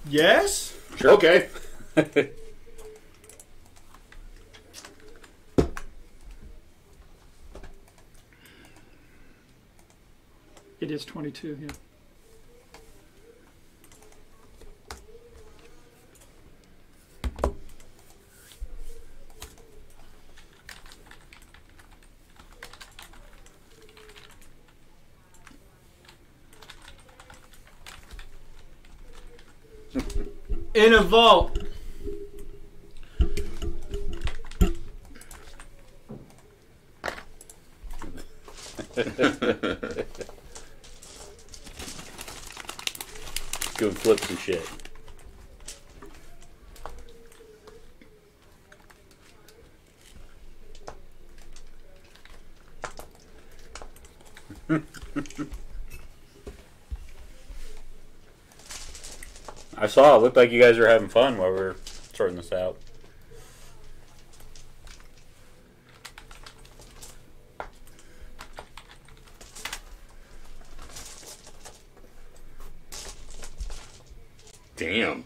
Yes? Sure. Okay. It is 22, yeah. In a vault. Doing flips and shit. I saw it looked like you guys were having fun while we were sorting this out. Damn.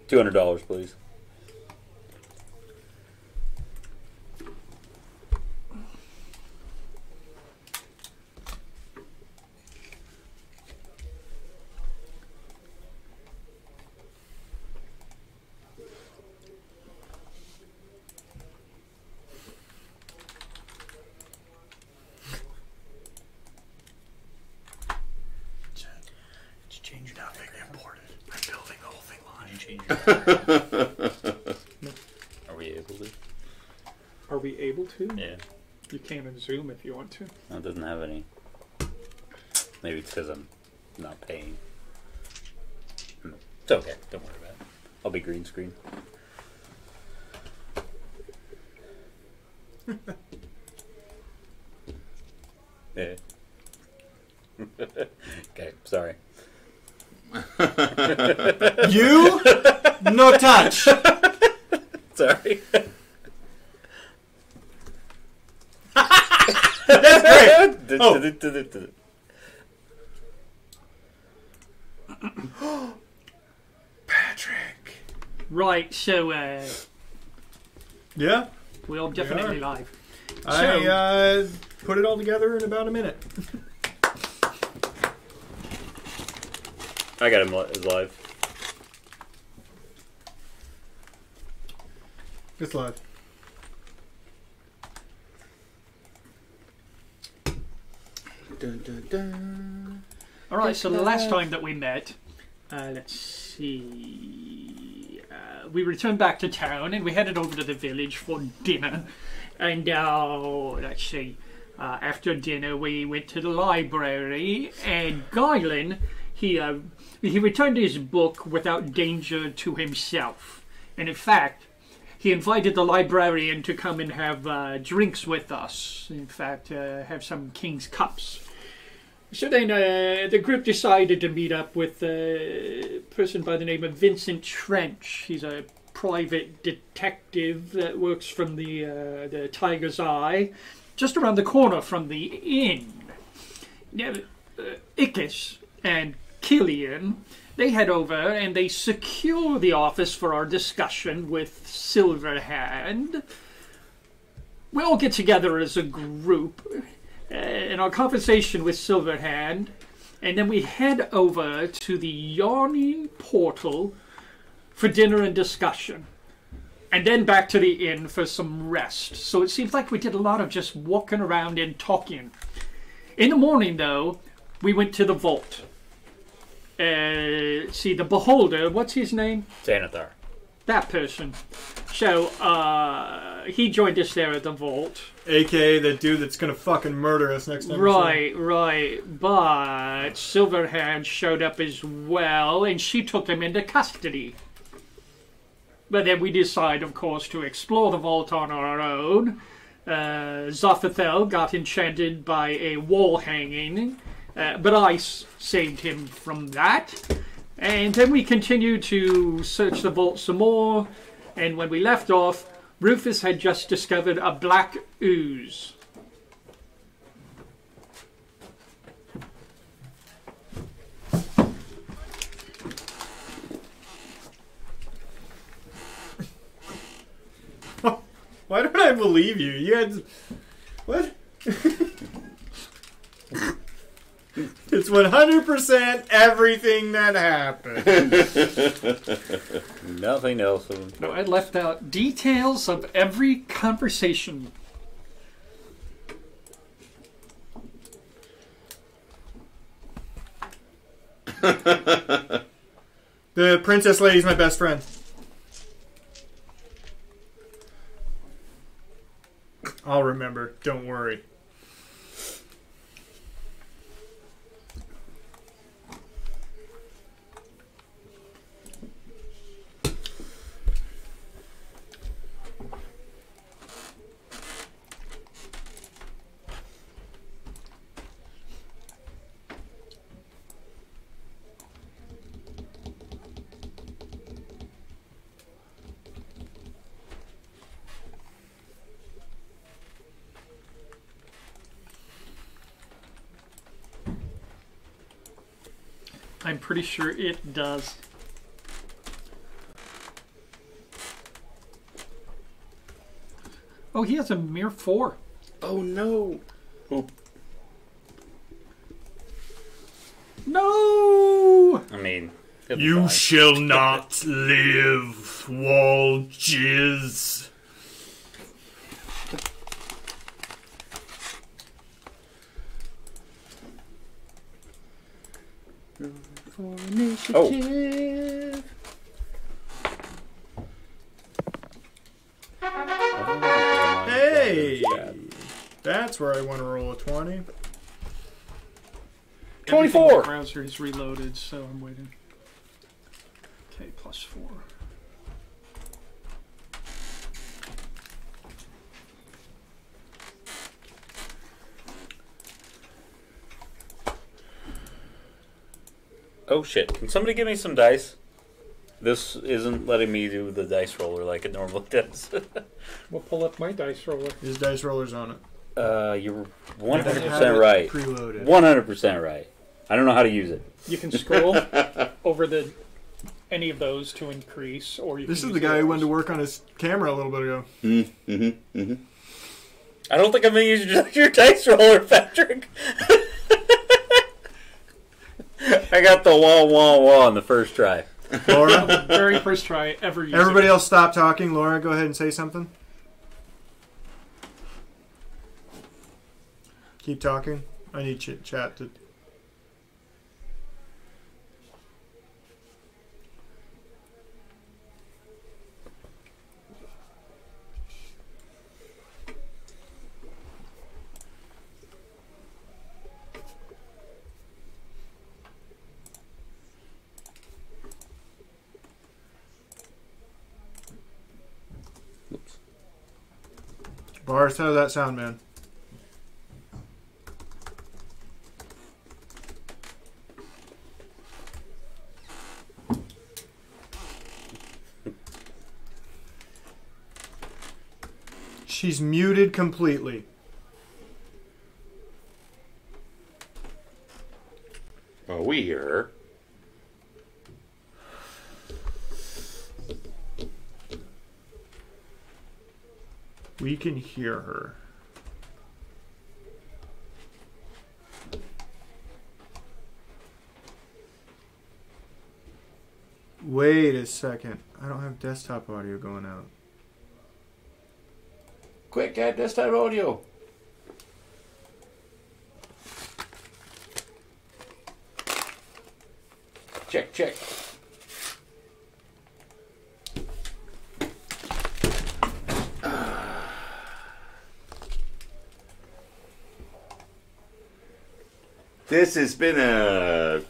$200, please. Change nothing imported. I'm building the whole thing live. Are we able to? Are we able to? Yeah. You can in Zoom if you want to. No, it doesn't have any. Maybe it's because I'm not paying. It's okay. Don't worry about it. I'll be green screen. Yeah. Okay, sorry. You? No touch. Sorry. That's great. Oh. Patrick. Right, so Yeah? we're definitely We are. live. I put it all together in about a minute. I got him live. It's live. Dun, dun, dun. All right, so the last time that we met, let's see, we returned back to town and we headed over to the village for dinner. And let's see, after dinner we went to the library, and Guylan, he returned his book without danger to himself. And in fact, he invited the librarian to come and have drinks with us. In fact, have some King's Cups. So then the group decided to meet up with a person by the name of Vincent Trench. He's a private detective that works from the Tiger's Eye, just around the corner from the inn. Now, Ickis and Killian, they head over and they secure the office for our discussion with Silverhand. We all get together as a group in our conversation with Silverhand, and then we head over to the Yawning Portal for dinner and discussion, and then back to the inn for some rest. So it seems like we did a lot of just walking around and talking. In the morning, though, we went to the vault. See, the beholder, what's his name? Xanathar. That person. So, he joined us there at the vault. AKA the dude that's gonna fucking murder us next time. Right. But Silverhand showed up as well, and she took him into custody. But then we decide, of course, to explore the vault on our own. Zothathel got enchanted by a wall hanging, but I saved him from that. And then we continued to search the vault some more, and when we left off, Rufus had just discovered a black ooze. Why don't I believe you? You had... What? It's 100% everything that happened. Nothing else. No, I left out details of every conversation. The princess lady's my best friend. I'll remember. Don't worry. I'm pretty sure it does. Oh, he has a mere 4. Oh no! No! I mean, it'll be You fine. shall not live, wall jizz. For initiative. Hey! That's where I want to roll a 20. 24. Everything in the browser is reloaded, so I'm waiting. Okay, +4. Oh shit! Can somebody give me some dice? This isn't letting me do the dice roller like it normally does. We'll pull up my dice roller. His dice roller's on it. You're It doesn't have 100% it right. Preloaded. 100% right. I don't know how to use it. You can scroll over any of those to increase, or you This can is use the guy who those. went to work on his camera a little bit ago. I don't think I'm going to use your dice roller, Patrick. I got the wah wah wah on the first try. Laura? Very first try ever used. Everybody else stop talking. Laura, go ahead and say something. Keep talking. I need chat to... Bars, how does that sound, man? She's muted completely. Oh, we hear her. We can hear her. Wait a second. I don't have desktop audio going out. Quick, add desktop audio. Check, check. This has been a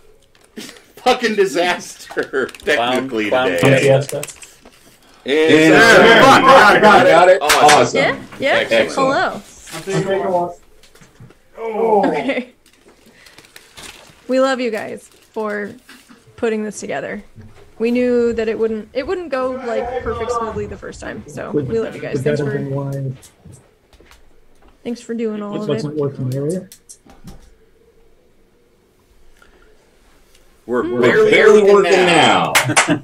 fucking disaster, technically, Clown today. fiesta. Got it. Awesome. Yeah? Excellent. Hello. Okay. We love you guys for putting this together. We knew that it wouldn't go like perfect smoothly the first time, so we love you guys. Would that have been why Thanks for doing all it of wasn't it. working earlier? We're barely working now,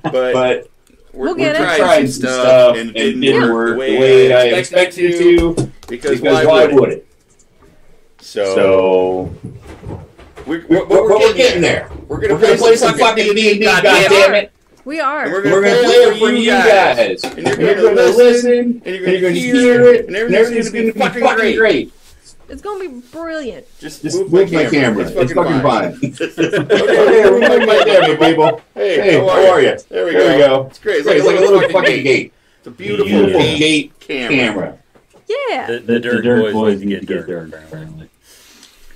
but We'll we're get it. trying some stuff and it didn't work the way I expected it to. Because why would it? So we're getting there. We're gonna play some fucking D&D, goddammit. We are. And we're gonna play it for you guys. And you're gonna listen, and you're gonna hear it, and everything's gonna be fucking great. It's gonna be brilliant. Just move my camera. It's fucking fine. Okay, move my camera, people. Hey, how are you? There we go. It's great. It's like a little fucking gate. It's a beautiful gate camera. Yeah. The Dirt Boys need to get dirt, apparently.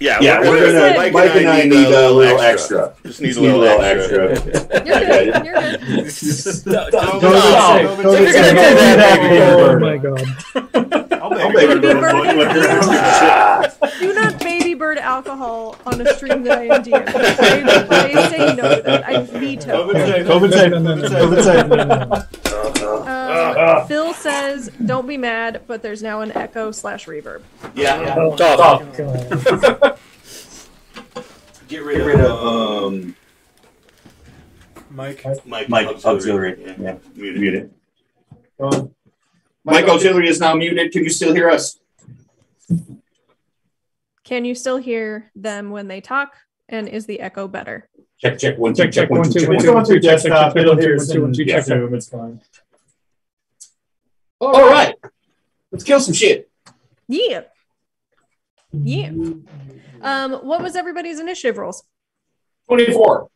Yeah, we're gonna. Mike and I need a little extra. Just need a little extra. You're good. You're good. Oh my god. I'll baby bird. Do not baby bird alcohol on a stream that I am DMing. I say no to that. I veto. Phil says, "Don't be mad, but there's now an echo/reverb." Yeah. Oh, Get rid of Mike auxiliary. Yeah, mute it. Mike auxiliary is now muted. Can you still hear us? Can you still hear them when they talk? And is the echo better? Check 1 2 check 1 2. It's going through desktop. It'll hear us in 1 2 check Zoom. It's fine. All right, let's kill some shit. Yeah. Yeah. What was everybody's initiative rolls? 24.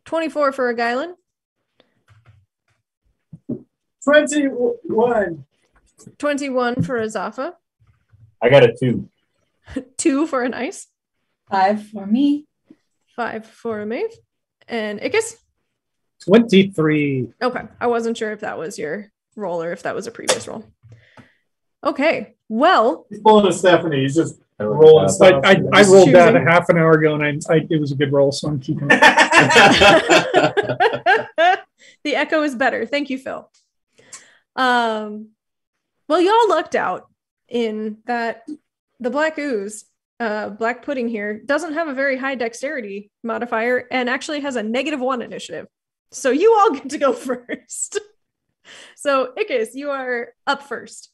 24 for a Guylan. 21. 21 for a Zaffa. I got a 2. 2 for an Ice. 5 for me. 5 for a Maeve. And Ickis? 23. Okay. I wasn't sure if that was your roll or if that was a previous roll. Okay. Well. He's pulling a Stephanie. He's just rolling stuff. I rolled that a half an hour ago, and it was a good roll, so I'm keeping it. The echo is better. Thank you, Phil. Well, y'all lucked out in that the black ooze, black pudding here, doesn't have a very high dexterity modifier and actually has a -1 initiative. So you all get to go first. So Ickis, you are up first.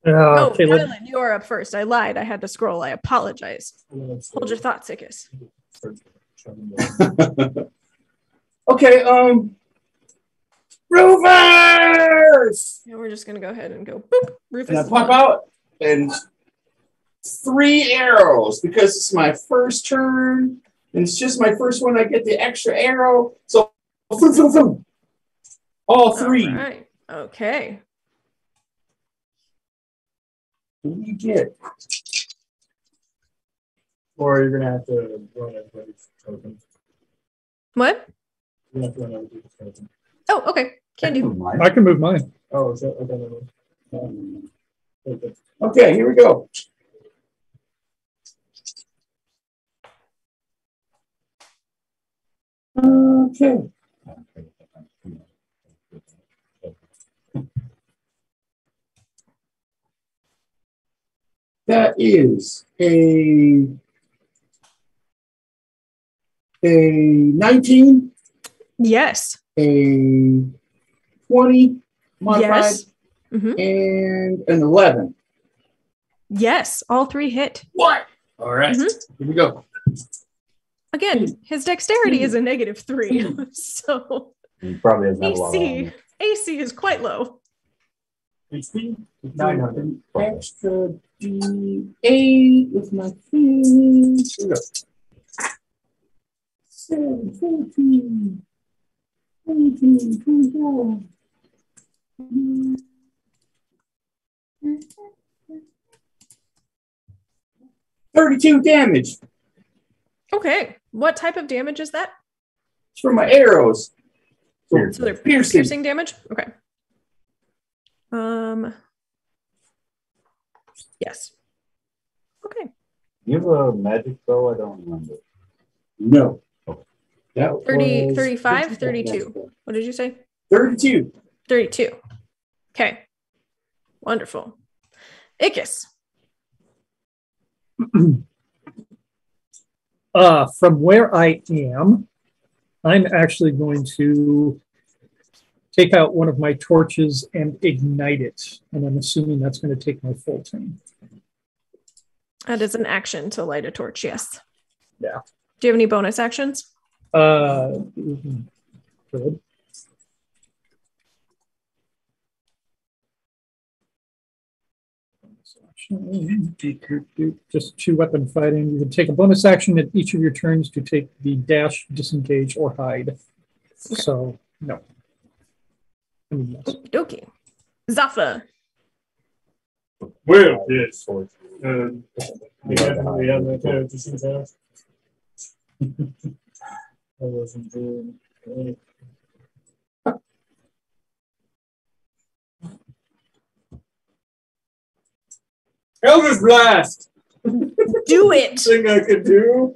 Okay, Dylan, you are up first. I lied. I had to scroll. I apologize. Hold your thoughts, Ickis. Okay, Rufus! Yeah, we're just gonna go ahead and go boop. Rufus. And I pop out and 3 arrows because it's my first turn and it's just my first one. I get the extra arrow, so all 3. All right. Okay. What do you get? Or you're going to have to run everybody's token. What? You have to run everybody's token. Oh, okay. Can do. I can move mine. Oh, is that okay? Okay, here we go. Okay. That is a 19. Yes. A 20 modified. Yes. And an 11. Yes. All 3 hit. What? All right. Here we go. Again, his dexterity is a -3. So He probably doesn't have a lot of AC is quite low. HP? 900. Extra D8 with my things. Here we go. 7, 14, 18, 24. 32 damage. Okay. What type of damage is that? It's from my arrows. So they're piercing damage? Okay. Yes. Okay. You have a magic bow? I don't remember. No. That 30, was 35, 32. What did you say? 32. 32. Okay. Wonderful. Ickis. From where I am, I'm actually going to take out one of my torches and ignite it. And I'm assuming that's going to take my full turn. That is an action to light a torch, yes. Yeah. Do you have any bonus actions? Good. Just 2 weapon fighting. You can take a bonus action at each of your turns to take the dash, disengage, or hide. Okay. So, no. Yes. Okie. Zaffa. Well, yes. We have that character since I wasn't doing anything. Eldritch Blast! Do it! Thing I could do.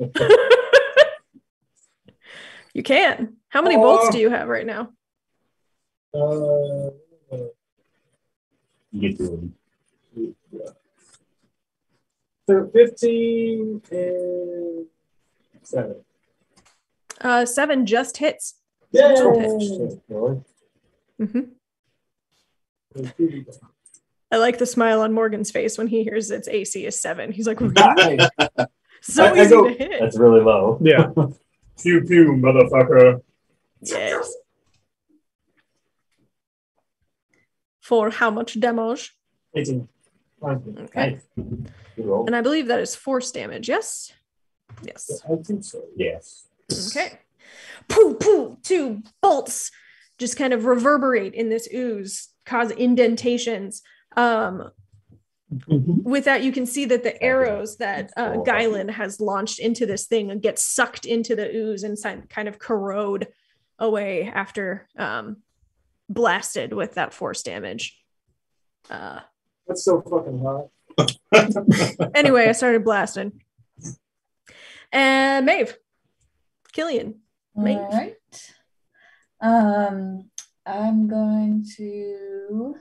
You can. How many bolts do you have right now? You get to it. So 15 and 7. 7 just hits. Yeah. Mm-hmm. I like the smile on Morgan's face when he hears its AC is 7. He's like, really? So easy to hit. That's really low. Yeah. Pew pew, motherfucker. Yes. For how much damage? 18. Okay. And I believe that is force damage, yes? Yes. I think so. Yes. Okay. Pooh, pooh, 2 bolts just kind of reverberate in this ooze, cause indentations. With that, you can see that the arrows that Guylan has launched into this thing get sucked into the ooze and kind of corrode away after blasted with that force damage. That's so fucking hot. Anyway, I started blasting. And Maeve. Killian. Maeve. All right. I'm going to...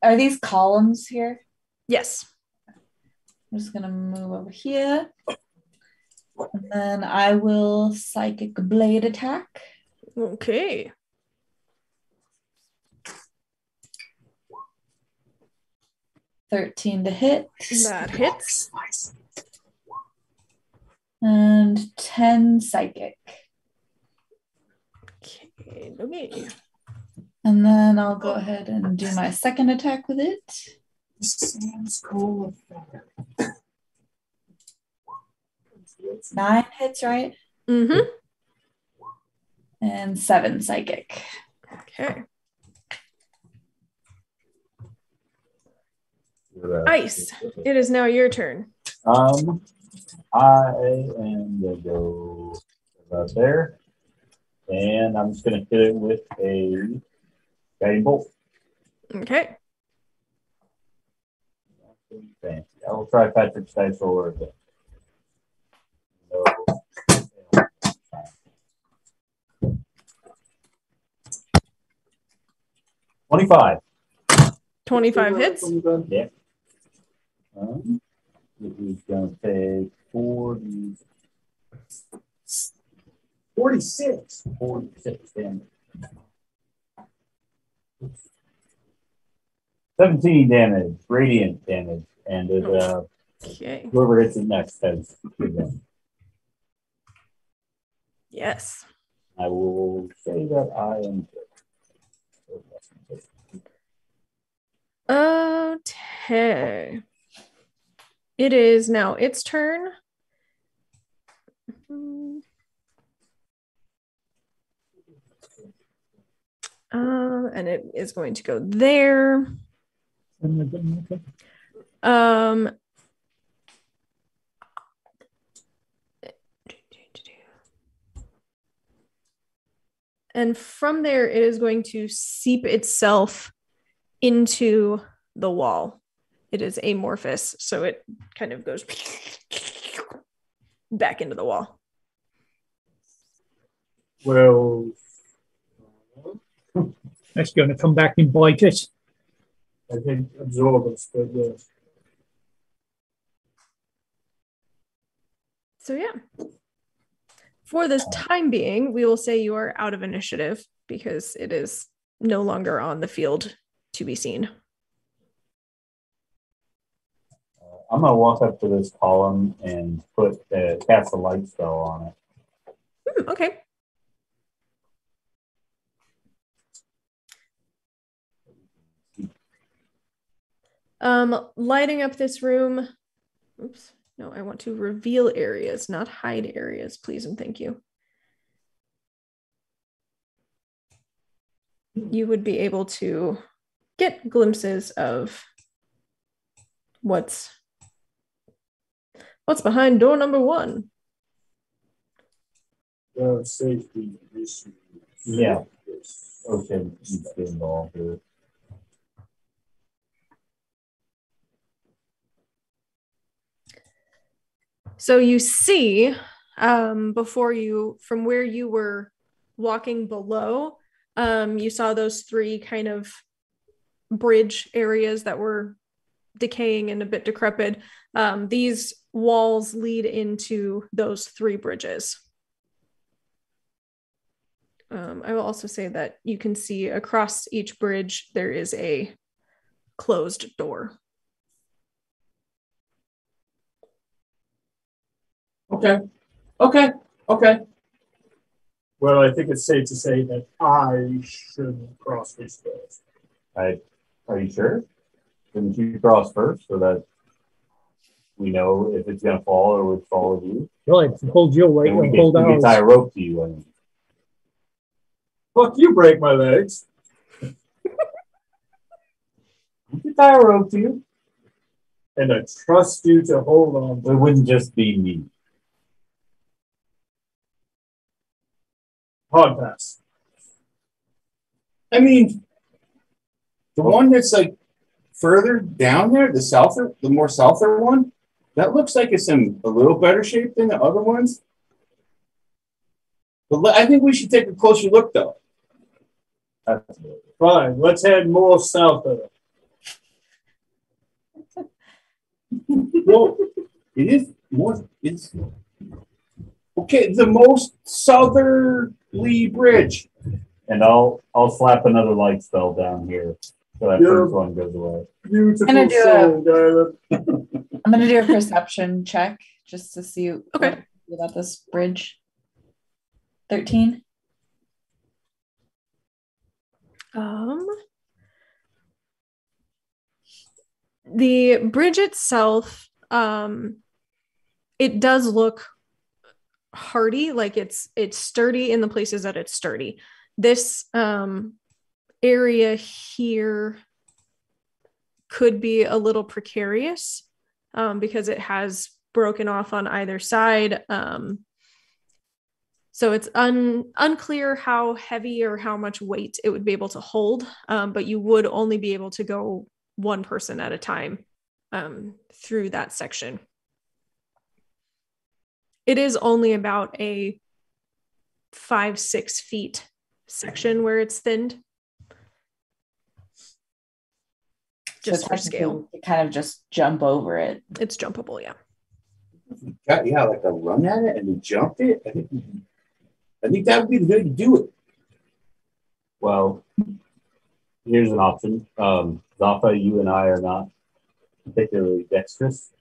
Are these columns here? Yes. I'm just going to move over here. And then I will Psychic Blade attack. Okay. $13 to hit. That hits. And 10 Psychic. Okay. And then I'll go ahead and do my second attack with it. Sounds cool. 9 hits, right? Mm-hmm. And 7 Psychic. Okay. Ice. It is now your turn. I am gonna go about there, and I'm just gonna hit it with a guiding bolt. Okay. Fancy. I will try Patrick's dice roller again. No. 25. 25 hits. Yeah. It is going to take 46 damage. 17 damage, radiant damage, and it, okay. Whoever hits it next has damage. Yes. I will say that I am good. Okay. It is now its turn. And it is going to go there. And from there, it is going to seep itself into the wall. It is amorphous, so it kind of goes back into the wall. Well, That's going to come back and bite us. I think absorb us, but yes. So yeah. For this time being, we will say you are out of initiative because it is no longer on the field to be seen. I'm gonna walk up to this column and cast a light spell on it. Okay. Lighting up this room. Oops. No, I want to reveal areas, not hide areas, please and thank you. You would be able to get glimpses of what's behind door number 1. Safety issues. Yeah. Okay, you get involved here. So you see, before you, from where you were walking below, you saw those 3 kind of bridge areas that were decaying and a bit decrepit. These walls lead into those 3 bridges. I will also say that you can see across each bridge there is a closed door. Okay. Well, I think it's safe to say that I shouldn't cross these doors. Are you sure? Didn't you cross first so that we know if it's going to fall or would follow you? Well, I hold your way and hold we ours. can tie a rope to you. And Fuck you, break my legs. we can tie a rope to you. And I trust you to hold on. It wouldn't just be me. Hard pass. I mean, the one that's like further down there, the more souther one, that looks like it's in a little better shape than the other ones. But I think we should take a closer look, though. Fine, let's head more south of it. Well, it is more. It's okay. The most southerly bridge. And I'll slap another light spell down here so that first one goes away. Beautiful I'm soul, darling. I'm gonna do a perception check just to see Okay. about this bridge. 13. The bridge itself, it does look hardy, like it's sturdy in the places that it's sturdy. This area here could be a little precarious because it has broken off on either side. So it's unclear how heavy or how much weight it would be able to hold, but you would only be able to go one person at a time through that section. It is only about a 5-6 feet section where it's thinned. Just for scale. You kind of just jump over it. It's jumpable, yeah. Yeah, like a run at it and then jump it. I think that would be the way to do it. Well, here's an option. Zappa, you and I are not particularly dexterous.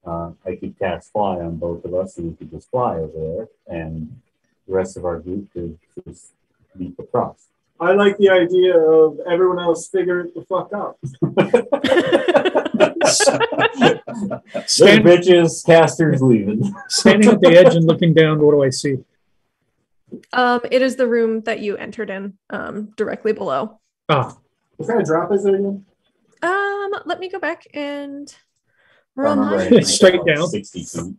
I could cast fly on both of us, and we could just fly over there, and the rest of our group could just leap across. I like the idea of everyone else figure it the fuck out. Bitches, casters leaving. Standing at the edge and looking down, what do I see? It is the room that you entered in, directly below. Ah. What kind of drop is it again? Let me go back and It's straight down. 60 feet.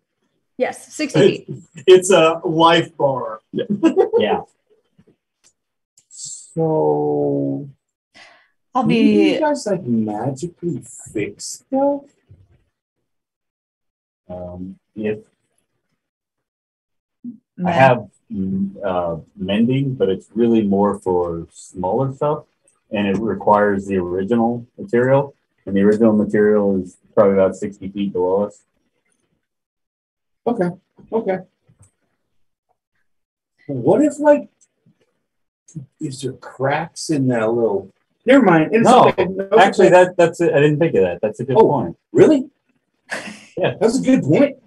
Yes, 60 feet. It's a life bar. Yeah. So, I'll do be. you guys like magically fix stuff? If I have mending, but it's really more for smaller stuff, and it requires the original material, and the original material is probably about 60 feet below us. Okay. What if, like, is there cracks in that little? Never mind. No, actually, that's it. I didn't think of that. That's a good point. Really? Yeah, that's a good point.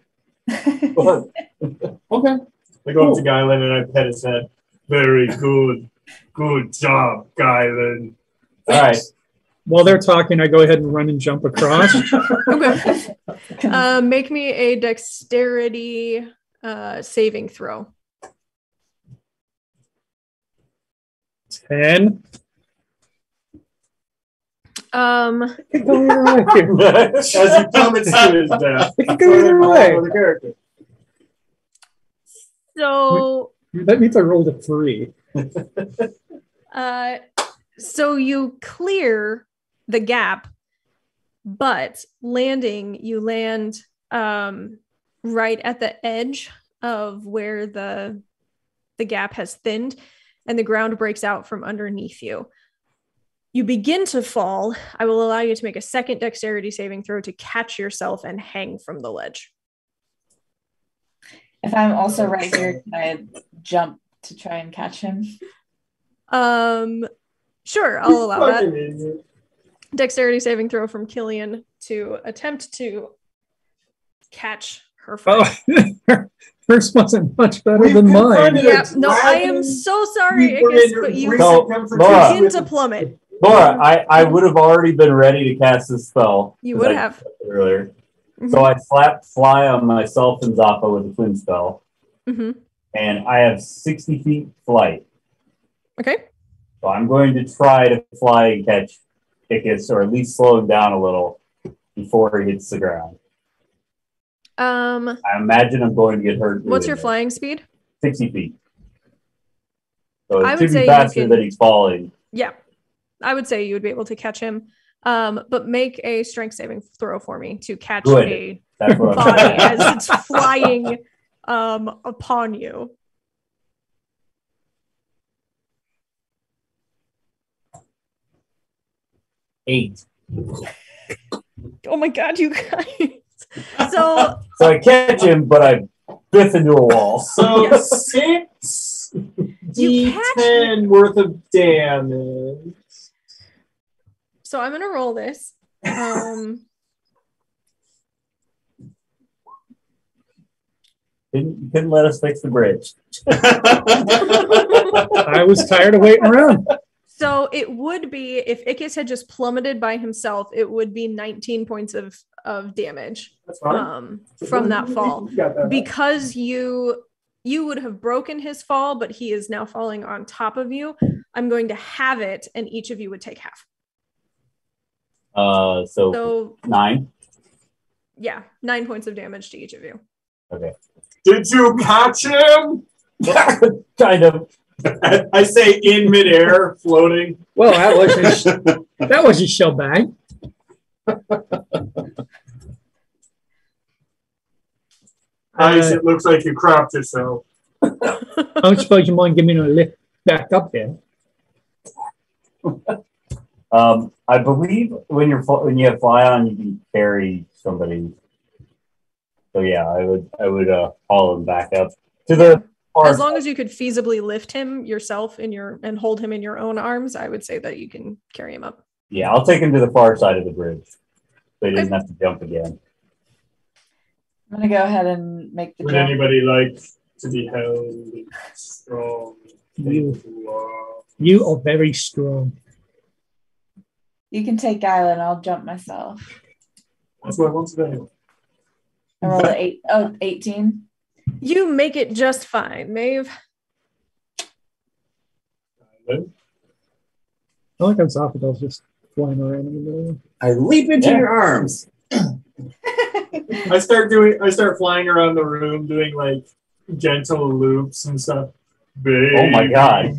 Okay. I go up to Guylan and I pet his head. Very good. Good job, Guylan. All right. While they're talking, I go ahead and run and jump across. Okay. Make me a dexterity saving throw. 10. As he plummets to his death. It can go either way. The character. So that means I rolled a 3. So you clear the gap, but you land right at the edge of where the gap has thinned, and the ground breaks out from underneath you. You begin to fall. I will allow you to make a second dexterity saving throw to catch yourself and hang from the ledge. If I'm also right here, can I jump to try and catch him? Sure, I'll allow that. Dexterity saving throw from Killian to attempt to catch her friend. Oh, hers wasn't much better than mine. Yeah, no, I am so sorry, Ickis, but you begin to plummet. Laura, I would have already been ready to cast this spell. You would have. Earlier. Mm-hmm. So I slapped fly on myself and Zappa with a twin spell. Mm-hmm. And I have 60 feet flight. Okay. So I'm going to try to fly and catch Ickis, or at least slow him down a little before he hits the ground. I imagine I'm going to get hurt. What's your flying speed? 60 feet. So it should be faster than he's falling. Yeah. I would say you would be able to catch him. But make a strength saving throw for me to catch a body as it's flying upon you. 8. Oh my god, you guys. So I catch him, but I biff into a wall. So 6 D10 worth of damage. So I'm gonna roll this. Couldn't let us fix the bridge. I was tired of waiting around. So it would be, if Ickis had just plummeted by himself, it would be 19 points of damage from that fall. Because you would have broken his fall, but he is now falling on top of you. I'm going to have it, and each of you would take half. So 9? Yeah, 9 points of damage to each of you. Okay. Did you catch him? Kind of. I say in midair, floating. Well, that was a shell bag. It looks like you crapped yourself. I don't suppose you mind giving me a lift back up here. I believe when you have fly on, you can carry somebody. So yeah, I would haul him back up to the. As long as you could feasibly lift him yourself and hold him in your own arms, I would say that you can carry him up. Yeah, I'll take him to the far side of the bridge, so he doesn't have to jump again. I'm gonna go ahead and make the Would jump. anybody like to be held strong? You are very strong. You can take Guylan, I'll jump myself. That's what I want to do. I rolled an 18. You make it just fine, Maeve. I like how Zappadell's just flying around in the middle. I leap into your arms. I start flying around the room doing like gentle loops and stuff. Baby, oh my god.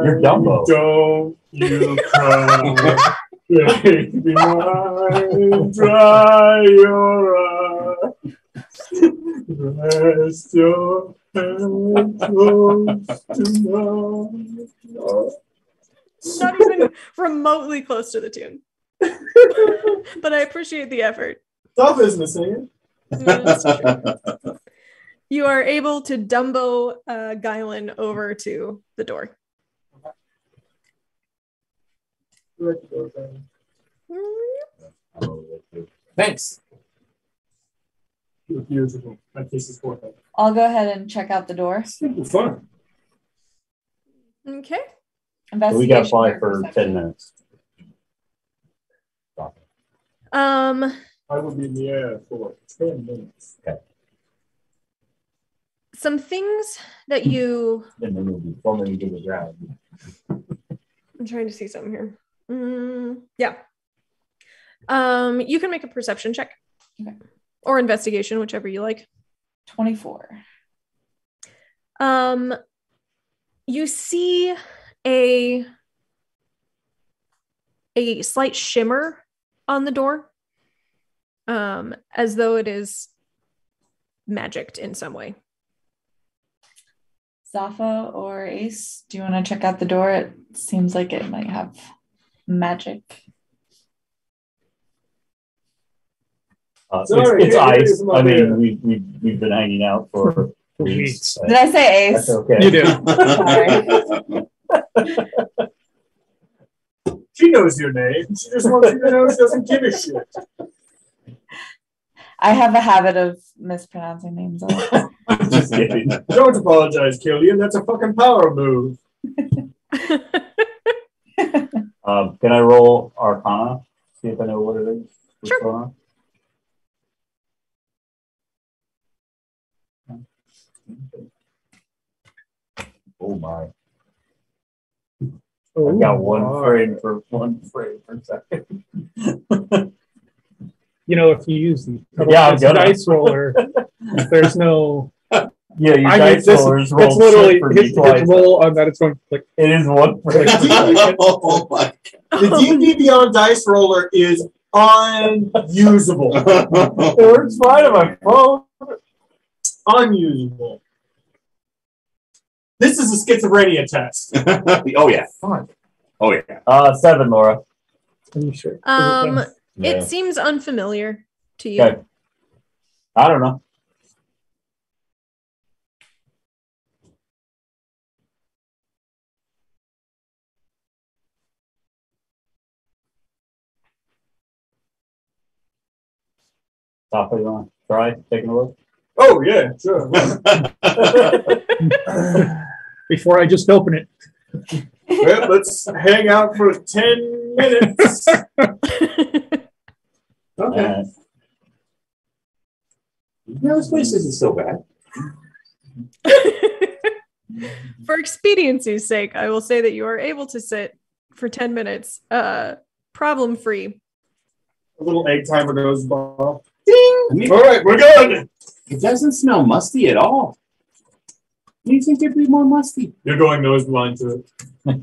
You're Dumbo. Don't you cry. Baby mine, dry your eyes. Rest your hand close to mine. Not even remotely close to the tune. But I appreciate the effort. Tough, isn't it, singing? That's true. You are able to Dumbo Guylan over to the door. Thanks. Beautiful. My kiss is forehead. I'll go ahead and check out the door. Super fun. Okay. So we got to fly for 10 minutes. I will be in the air for 10 minutes. Okay. Some things that you... And then we'll be falling to the ground. I'm trying to see something here. Yeah. You can make a perception check. Okay. Or investigation, whichever you like. 24. You see a slight shimmer on the door, as though it is magicked in some way. Zafa or Ace, do you want to check out the door? It seems like it might have magic. It's ice. I mean, we've been hanging out for weeks. Did I say Ace? That's okay. You do. She knows your name. She just wants you to know she doesn't give a shit. I have a habit of mispronouncing names a lot. Just kidding. Don't apologize, Killian. That's a fucking power move. Can I roll Arcana? See if I know what it is. What's Sure. going on? Oh my. I got one frame for a second. You know, if you use the dice roller, there's no. Yeah, your dice rollers roll it's literally for me hit twice. roll on that. It's going like it is one frame. Oh my God. The D&D Beyond dice roller is unusable. It works fine on my phone. Unusable. This is a schizophrenia test. Oh yeah. Fuck. Oh yeah. 7, Laura. Are you sure? It seems unfamiliar to you. Okay. I don't know. Stop it, you want to try taking a look? Oh yeah, sure. Before I just open it. Well, let's hang out for 10 minutes. Okay. No, this place isn't so bad. For expediency's sake, I will say that you are able to sit for 10 minutes, problem free. A little egg timer goes by. Ding! I mean, all right, we're good. It doesn't smell musty at all. Do you think it'd be more musty? You're going nose blind to it.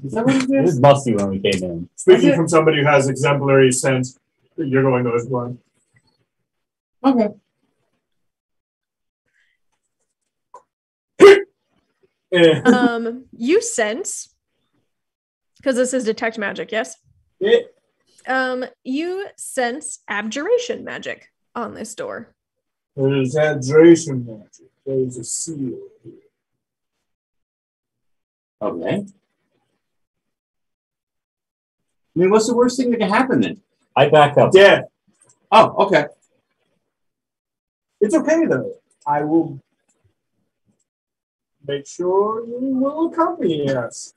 Is that what it It was is? musty when we came in. Speaking from somebody who has exemplary sense, you're going nose blind. Okay. You sense, because this is detect magic, yes? You sense abjuration magic on this door. There is abjuration magic. There is a seal here. Okay. I mean, what's the worst thing that can happen then? I back up. Death. Oh, okay. It's okay though. I will make sure you will accompany us.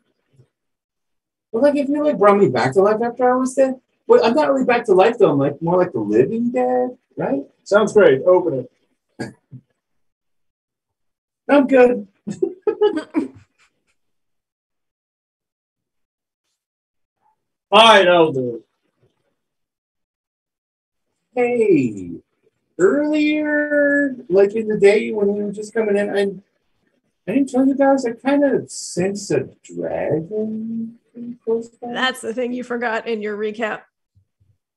Well, like if you brought me back to life after I was dead. Well, I'm not really back to life though. I'm like more like the living dead, right? Sounds great. Open it. I'm good. Fine, I'll do it. Hey, earlier, like in the day when we were just coming in, I didn't tell you guys. I kind of sense a dragon. That's the thing you forgot in your recap.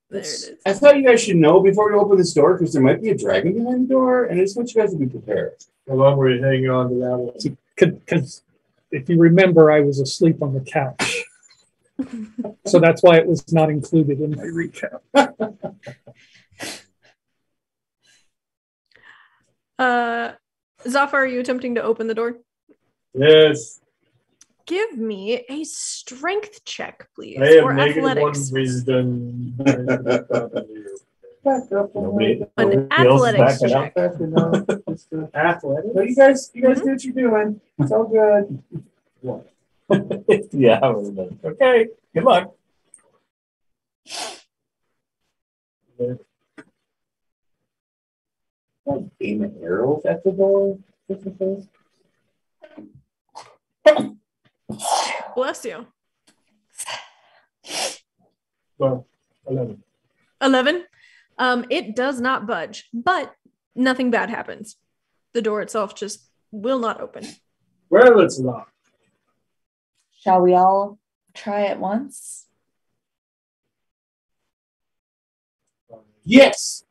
There it is. I thought you guys should know before we open this door because there might be a dragon behind the door, and I just want you guys to be prepared. How long were you hanging on to that one? Because if you remember, I was asleep on the couch. So that's why it was not included in my recap. Zafar, are you attempting to open the door? Yes. Give me a strength check, please, I have or -1 athletics. wisdom. Nobody An feels athletics back it up. check. Athletics. So you guys do what you're doing. It's all good. Yeah, I was like, okay, good luck. Like aiming arrows at the door. Bless you. Well, 11. 11. It does not budge, but nothing bad happens. The door itself just will not open. Well, it's locked. Shall we all try it once? Yes.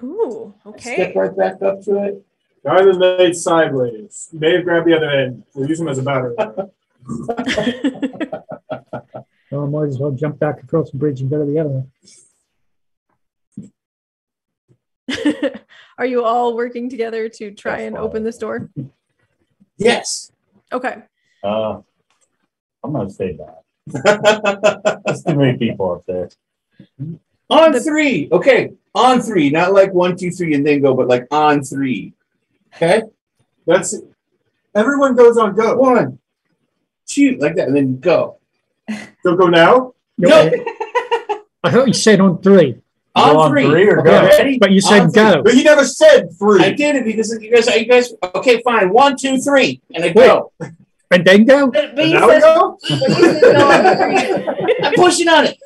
Ooh, okay. Step right back up to it. Guard the knight sideways. You may have grabbed the other end. We'll use him as a battery. Well, I might as well jump back across the bridge and go to the other one. Are you all working together to try and open this door? Yes. Okay. I'm gonna say that. There's too many people up there. On 3. Okay. On 3. Not like 1, 2, 3 and then go, but like on 3. Okay? That's it. Everyone goes on go. 1, 2, like that, and then go. Don't go now? No. I thought you said on 3. On 3 or okay, go. ready? But you said On go. 3. But you never said 3. I did it because you guys. Okay, fine. 1, 2, 3, and I go. And then go? But And you now we said, go? but you said go on 3. I'm pushing on it.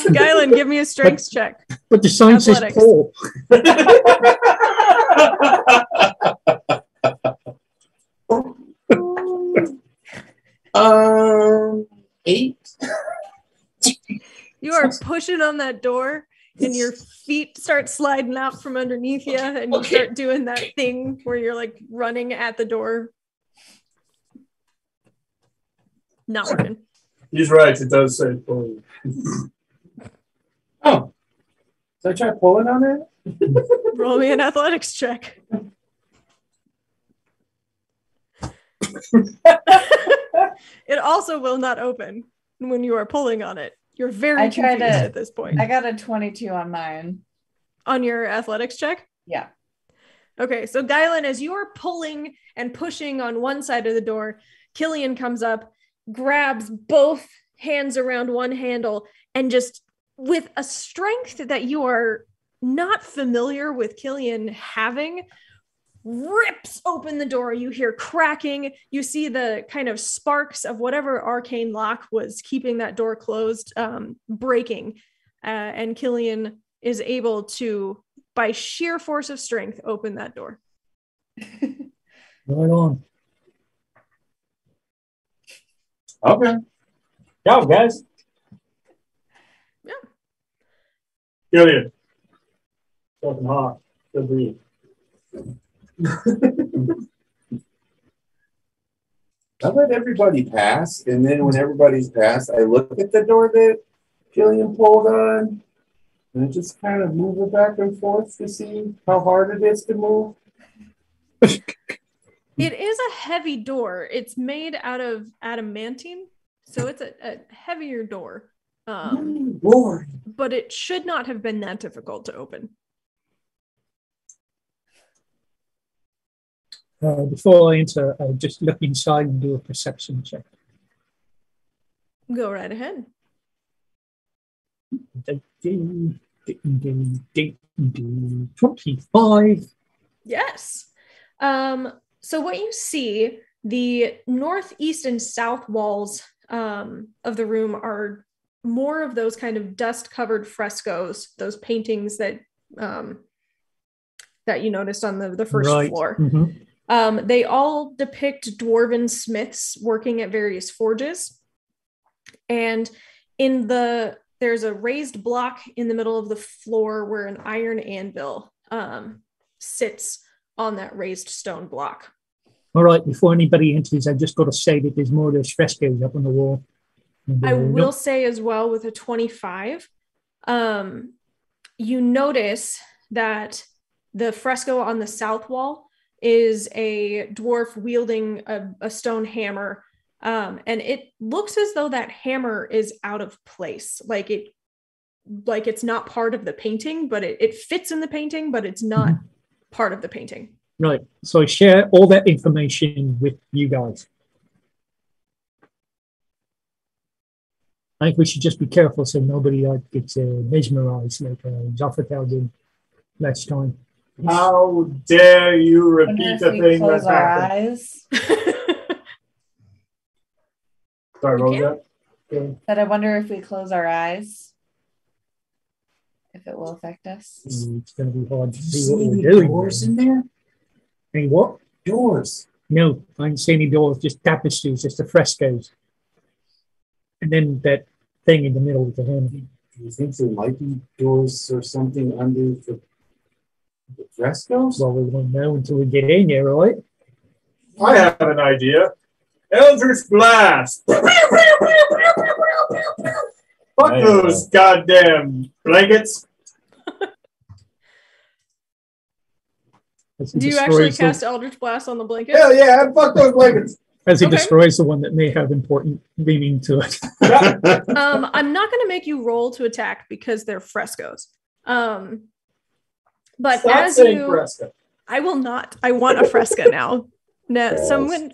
Gylan, give me a strength check. But the sign says Athletics. pull. 8. You are pushing on that door, and your feet start sliding out from underneath you, and you start doing that thing where you're like running at the door. Not working. He's right. It does say fully. Oh. So I try pulling on it? Roll me an athletics check. It also will not open when you are pulling on it. You're very I tried confused to- at this point. I got a 22 on mine. On your athletics check? Yeah. Okay, so Gylan, as you are pulling and pushing on one side of the door, Killian comes up, grabs both hands around one handle, and just with a strength that you are not familiar with Killian having, rips open the door. You hear cracking. You see the kind of sparks of whatever arcane lock was keeping that door closed breaking. And Killian is able to, by sheer force of strength, open that door. Right on. Okay. Go, guys. Gillian. Fucking hot. Good breathe. I let everybody pass, and then when everybody's passed, I look at the door that Killian pulled on, and I just kind of move it back and forth to see how hard it is to move. It is a heavy door. It's made out of adamantine, so it's a heavier door. Lord. But it should not have been that difficult to open. Before I enter, I just look inside and do a perception check. Go right ahead. 25. Yes. So what you see, the northeast and south walls of the room are more of those kind of dust-covered frescoes, those paintings that that you noticed on the first floor. Mm-hmm. They all depict dwarven smiths working at various forges. And there's a raised block in the middle of the floor where an iron anvil sits on that raised stone block. All right, before anybody enters, I've just got to say that there's more of those frescoes up on the wall. I will say as well, with a 25, you notice that the fresco on the south wall is a dwarf wielding a stone hammer. And it looks as though that hammer is out of place. Like it's not part of the painting, but it fits in the painting, but it's not part of the painting. Right. So I share all that information with you guys. I think we should just be careful so nobody gets mesmerized like Zafratel did last time. How dare you repeat the thing that happened? Eyes. Sorry, what was that? That I wonder if we close our eyes, if it will affect us. It's going to be hard to see what we're doing. Doors in there? Any what? Doors. No, I didn't see any doors, just tapestries, just the frescoes. And then that thing in the middle with the hammer. Do you think there might be doors or something under the frescoes? Well, we won't know until we get in there, right? I have an idea. Eldritch Blast! Fuck those goddamn blankets! Do you actually cast Eldritch Blast on the blanket? Hell yeah, fuck those blankets! As he destroys the one that may have important meaning to it. I'm not going to make you roll to attack because they're frescoes. But Stop as saying fresco. I will not. I want a fresca now. No,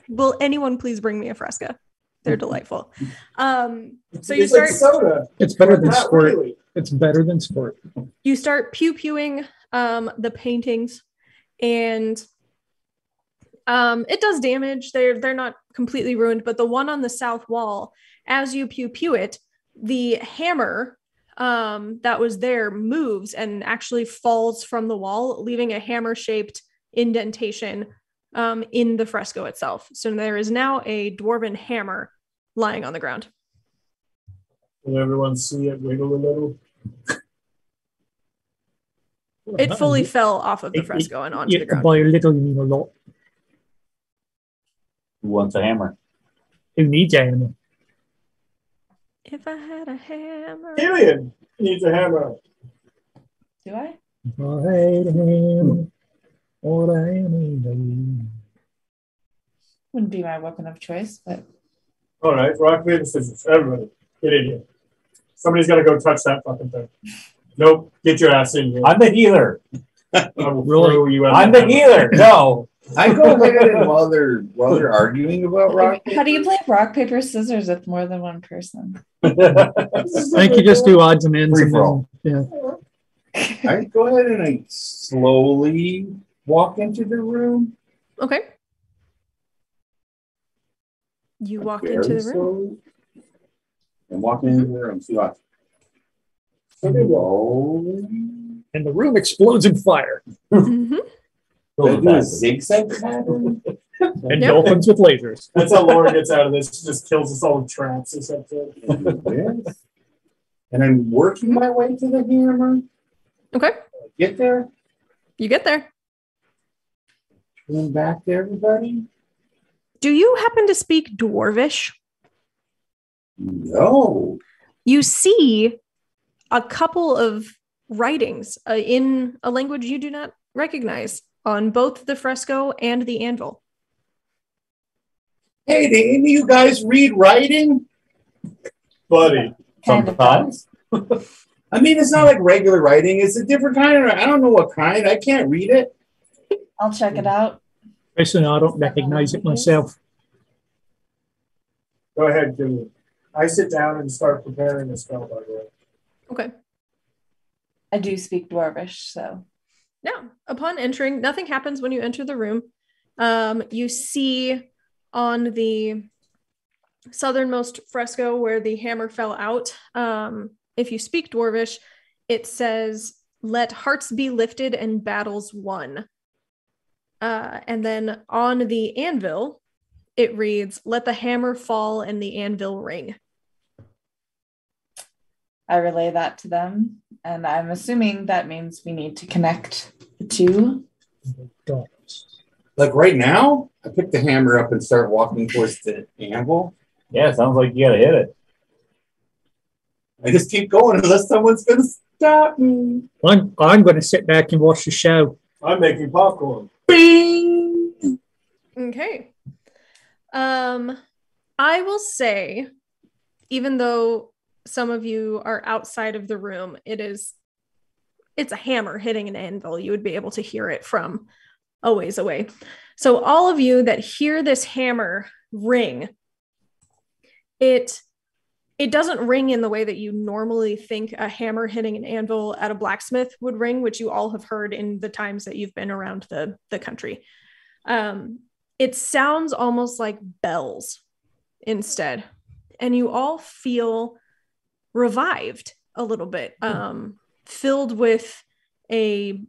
will anyone please bring me a fresca? They're delightful. So you start. Soda. It's better than Not squirt. really. It's better than squirt. You start pew-pewing the paintings, and it does damage. They're not completely ruined, but the one on the south wall, as you pew-pew it, the hammer that was there moves and actually falls from the wall, leaving a hammer-shaped indentation in the fresco itself. So there is now a dwarven hammer lying on the ground. Can everyone see it wiggle a little? It fully fell off of the fresco and onto the ground. By a little, you mean a lot. Who wants a hammer? Who needs a hammer? If I had a hammer. Killian needs a hammer. Do I? If I had a hammer, what a hammer. Wouldn't be my weapon of choice, but All right, rock, paper, scissors. Everybody, get in here. Somebody's got to go touch that fucking thing. Nope, get your ass in here. I'm the healer. I will throw you out. I'm the healer. No. I go ahead and while they're arguing about rock. how do you play rock, paper, scissors with more than one person? I think you just do odds and ends. Free And for all. then, yeah. I go ahead and I slowly walk into the room. Okay. You walk Very into the room. slowly. And walk into the room. See what? Slowly. And the room explodes in fire. Mm-hmm. Do I do a zigzag pattern? And dolphins with lasers. That's how Laura gets out of this. She just kills us all with traps or something. Yes. And I'm working my way to the hammer. Okay. Get there. You get there. Turn back to everybody. Do you happen to speak Dwarvish? No. You see a couple of writings in a language you do not recognize on both the fresco and the anvil. Hey, do any of you guys read writing? Buddy. Sometimes. I mean, it's not like regular writing. It's a different kind of, I don't know what kind. I can't read it. I'll check it out. Personally, I don't recognize it myself. Go ahead, Killian. I sit down and start preparing a spell, by the way. Okay. I do speak Dwarvish, so. Yeah. Upon entering, nothing happens when you enter the room. You see on the southernmost fresco where the hammer fell out, if you speak Dwarvish, it says, "Let hearts be lifted and battles won." And then on the anvil, it reads, "Let the hammer fall and the anvil ring." I relay that to them, and I'm assuming that means we need to connect the two. Like right now, I pick the hammer up and start walking towards the anvil. Yeah, sounds like you gotta hit it. I just keep going unless someone's gonna stop me. I'm going to sit back and watch the show. I'm making popcorn. Bing! Okay. I will say, even though some of you are outside of the room, it's a hammer hitting an anvil. You would be able to hear it from a ways away. So all of you that hear this hammer ring, it doesn't ring in the way that you normally think a hammer hitting an anvil at a blacksmith would ring, which you all have heard in the times that you've been around the country. It sounds almost like bells instead. And you all feel revived a little bit, filled with a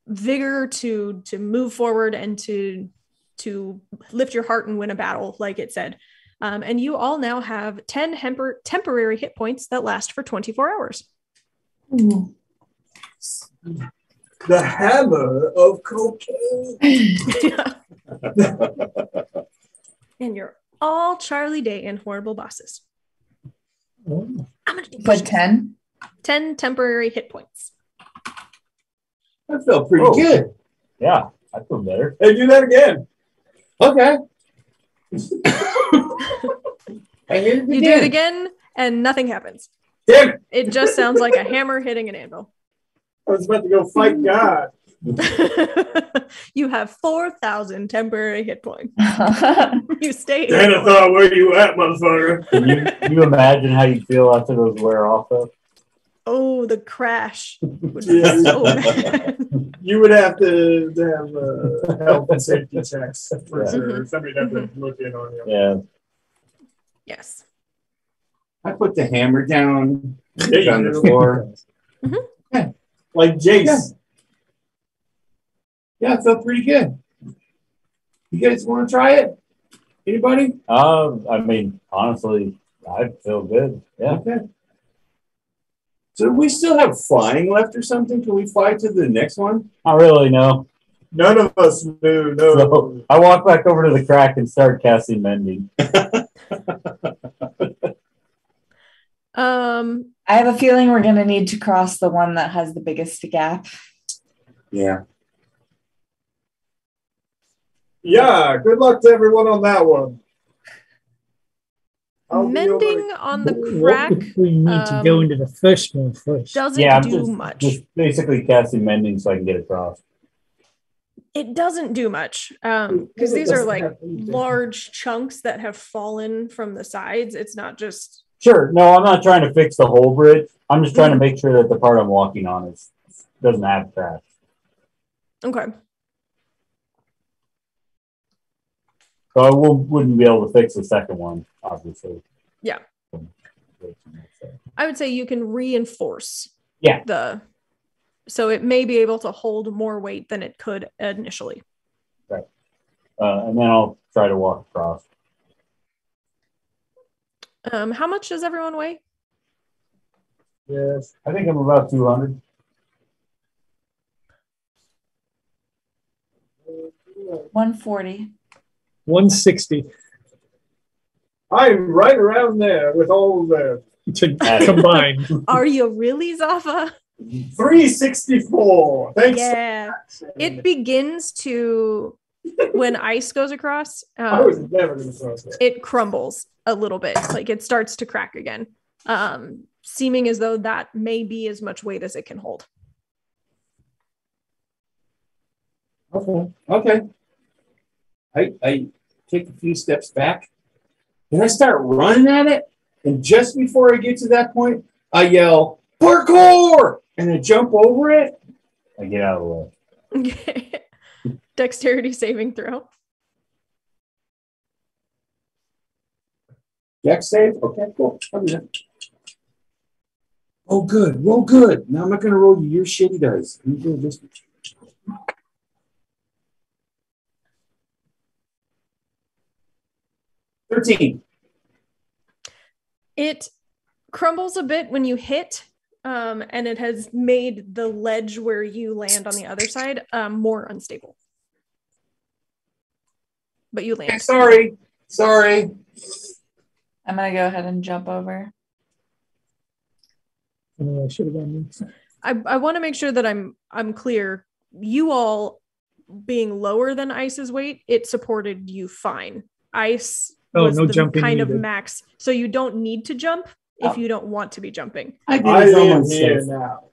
vigor to move forward and to lift your heart and win a battle, like it said. And you all now have 10 temporary hit points that last for 24 hours. The hammer of cocaine. And you're all Charlie Day and horrible bosses. I'm gonna do But 10? 10 temporary hit points. I felt pretty good. Yeah, I feel better. Hey, do that again. Okay. I hit it again. You do it again, and nothing happens. Damn it. It just sounds like a hammer hitting an anvil. I was about to go fight God. You have 4,000 temporary hit points. You stay. Denethor, where you at, motherfucker? Can you imagine how you feel after those wear off, though? Oh, the crash would be Yeah. so bad. You would have to have health and safety checks for Yeah. sure. Somebody'd have to look in on you. Yeah. Yes. I put the hammer down Yeah, on you the do. floor. Like Jace. Yeah, it felt pretty good. You guys want to try it? Anybody? I mean, honestly, I feel good. Yeah. Okay. So do we still have flying left or something? Can we fly to the next one? Not really, no. None of us knew. No. So I walk back over to the crack and start casting mending. I have a feeling we're going to need to cross the one that has the biggest gap. Yeah. Yeah, good luck to everyone on that one. Mending on the crack We need to go into the first one first. doesn't Yeah, I'm do much. just basically casting mending so I can get across. It doesn't do much because these are like large chunks that have fallen from the sides. It's not just. Sure. No, I'm not trying to fix the whole bridge. I'm just trying to make sure that the part I'm walking on doesn't have cracks. Okay. So I wouldn't be able to fix the second one, obviously. Yeah. I would say you can reinforce so it may be able to hold more weight than it could initially. Right. And then I'll try to walk across. How much does everyone weigh? Yes. I think I'm about 200. $140. 160 I'm right around there with all of them. to combine. Are you really, Zafa? 364. Thanks. Yeah. It begins to, when ice goes across, I was never going to cross that. it crumbles a little bit. Like it starts to crack again, seeming as though that may be as much weight as it can hold. Okay. I take a few steps back. And I start running at it. And just before I get to that point, I yell, "Parkour!" And I jump over it. I get out of the way. Okay. Dexterity saving throw. Dex save? Okay, cool. I'm in. Oh, good. Roll good. Now I'm not going to roll your shitty dice. I'm doing this. $13. It crumbles a bit when you hit, and it has made the ledge where you land on the other side more unstable. But you land. Sorry. I'm gonna go ahead and jump over. I should have done this. I want to make sure that I'm clear. You all being lower than Ice's weight, it supported you fine. Ice was no the jumping kind of needed. max, so you don't need to jump if you don't want to be jumping. I am here now.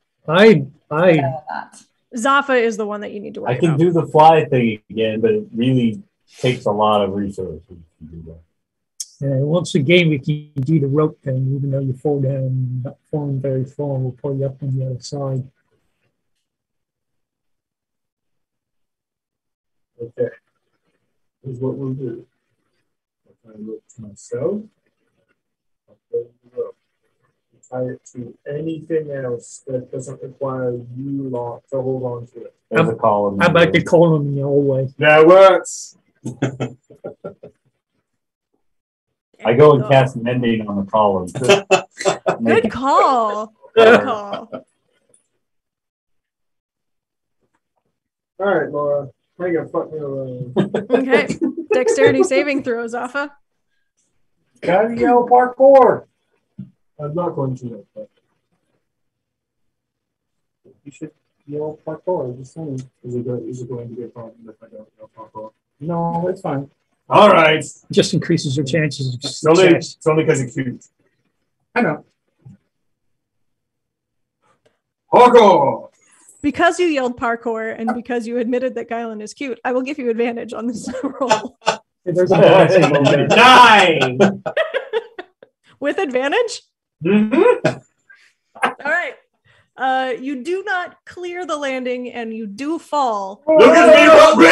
Zaffa is the one that you need to worry I can about. do the fly thing again, but it really takes a lot of resources to do that. Once again, we can do the rope thing, even though you fall down, not falling very far, we'll pull you up on the other side. Okay. Here's what we'll do. I'll look to myself. I'll put the rope. Tie it to anything else that doesn't require you lot to hold on to it. There's a column. How about the column in the hallway? That works. I go and cast mending on the column. Good call. Good call. All right, Laura. Hang on, fuck me around. Okay. Dexterity saving throw, Zaffa. Gotta yell parkour. I'm not going to. But you should yell parkour. I'm just saying. Is it going to be a problem if I don't yell parkour? No, it's fine. All right. Just increases your chances of It's only success. because it's cute. I know. Parkour. Because you yelled parkour and because you admitted that Guylan is cute, I will give you advantage on this roll. There's a blessing on there. 9. With advantage? Mm-hmm. All right. You do not clear the landing and you do fall. Look at me,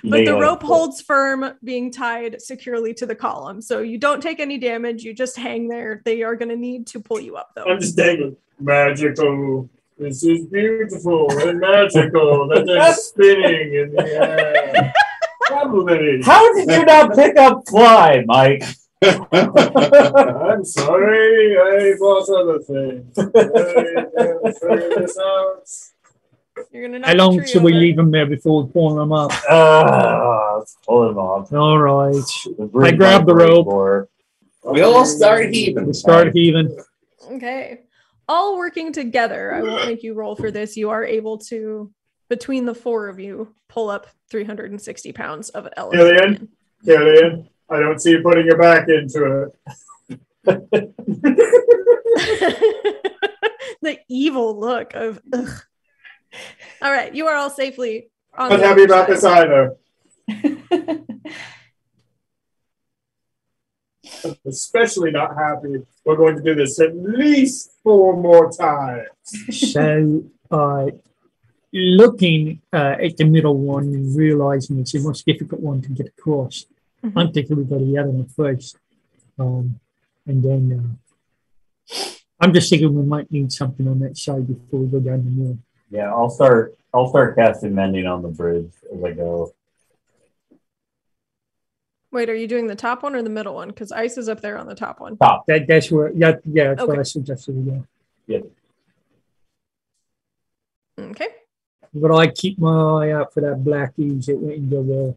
But the rope holds firm, being tied securely to the column. So you don't take any damage. You just hang there. They are going to need to pull you up, though. I'm just dangling. Magical. This is beautiful and magical. That they're spinning in the air. Lovely. How did you not pick up fly, Mike? I'm sorry. I bought other things. Figure this out. You're gonna How long should we leave them there before we pull them up? Let's pull them off. All right. I grabbed the rope. We all start heaving. We start heaving. Okay. All working together. I won't make you roll for this. You are able to, between the four of you, pull up 360 pounds of elephant. Killian, I don't see you putting your back into it. The evil look of, ugh. All right, you are all safely on I'm the not happy other about side. this either. I'm especially not happy. We're going to do this at least 4 more times. So, looking at the middle one, realizing it's the most difficult one to get across, I'm thinking we've got the other one first. And then I'm just thinking we might need something on that side before we go down the mill. Yeah, I'll start casting mending on the bridge as I go. Wait, are you doing the top one or the middle one? Because ice is up there on the top one. Top. That's where, that's Okay. what I suggested we go. Yeah. Okay. But I keep my eye out for that black ooze that went into the.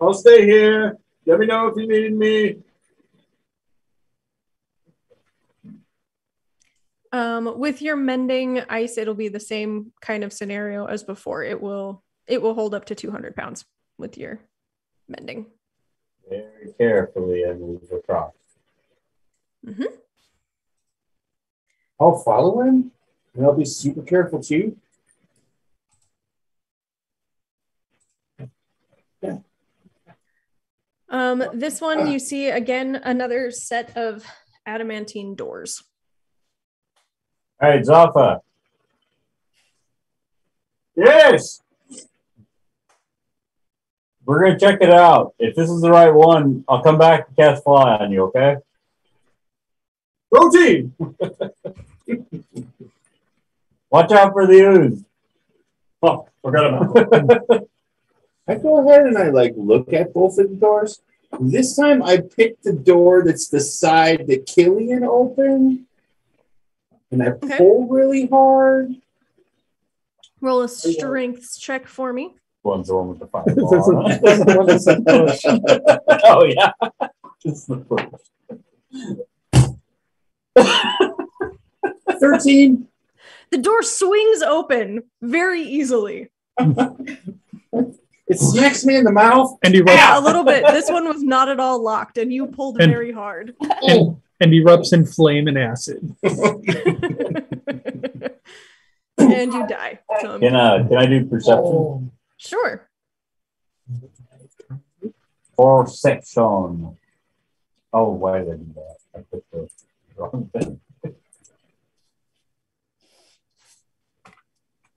I'll stay here. Let me know if you need me. With your mending ice, it'll be the same kind of scenario as before. It will hold up to 200 pounds with your mending. Very carefully I move across. Mm-hmm. I'll follow him, and I'll be super careful too. This one you see again another set of adamantine doors. All right, Zaffa. Yes. We're going to check it out. If this is the right one, I'll come back and cast fly on you, okay? Go team. Watch out for the ooze. Oh, forgot about that. I go ahead and I look at both of the doors. This time I picked the door that's the side that Killian opened. And I pull really hard. Roll a strength check for me. One's the one with the fireball. Oh, yeah. It's the push. 13. The door swings open very easily. It smacks me in the mouth. And a little bit. This one was not at all locked, and you pulled very hard. And erupts in flame and acid. And you die. Can I do perception? Sure. Perception. Oh, why did I do that? I put the wrong thing.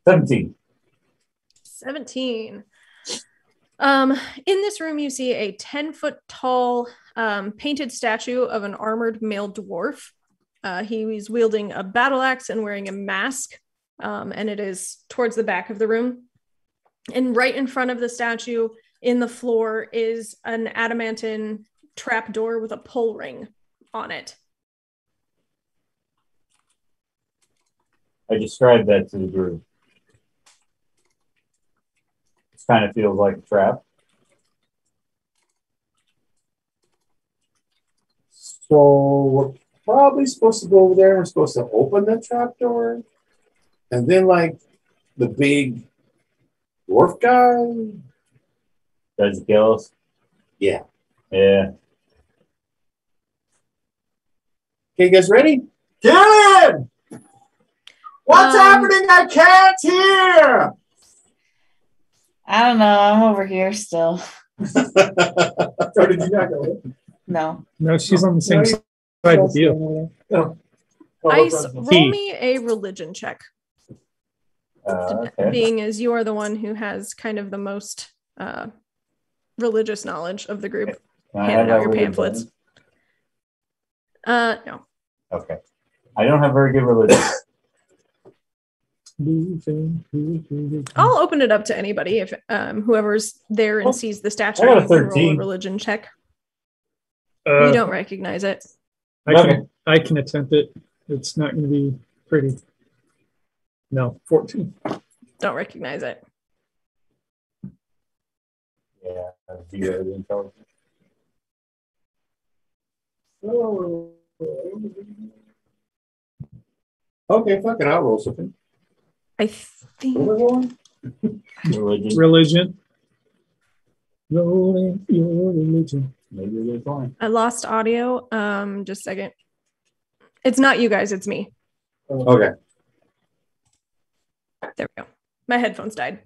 17. In this room, you see a 10-foot tall painted statue of an armored male dwarf. He's wielding a battle axe and wearing a mask, and it is towards the back of the room. And right in front of the statue, in the floor, is an adamantine trapdoor with a pull ring on it. I described that to the group. This kind of feels like a trap. So we're probably supposed to go over there. We're supposed to open the trapdoor. And then, like, the big dwarf guy. Does he kill us? Yeah. Yeah. Okay, you guys ready? Killian! What's happening? I can't hear! I don't know. I'm over here still. So did you not go? No. No, she's on the same side with you. No. Ice, roll me a religion check. Okay. Being as you are the one who has kind of the most religious knowledge of the group. Handing out your pamphlets. No. Okay. I don't have very good religion. I'll open it up to anybody if whoever's there and sees the statue. I got a you can roll a 13. religion check. You don't recognize it. I can attempt it. It's not going to be pretty. No, 14. Don't recognize it. Yeah, zero intelligence. Okay, fuck it. I'll roll something. I think. Religion. Rolling your religion. Maybe they're fine. I lost audio. Just a second. It's not you guys, it's me. Okay. There we go. My headphones died.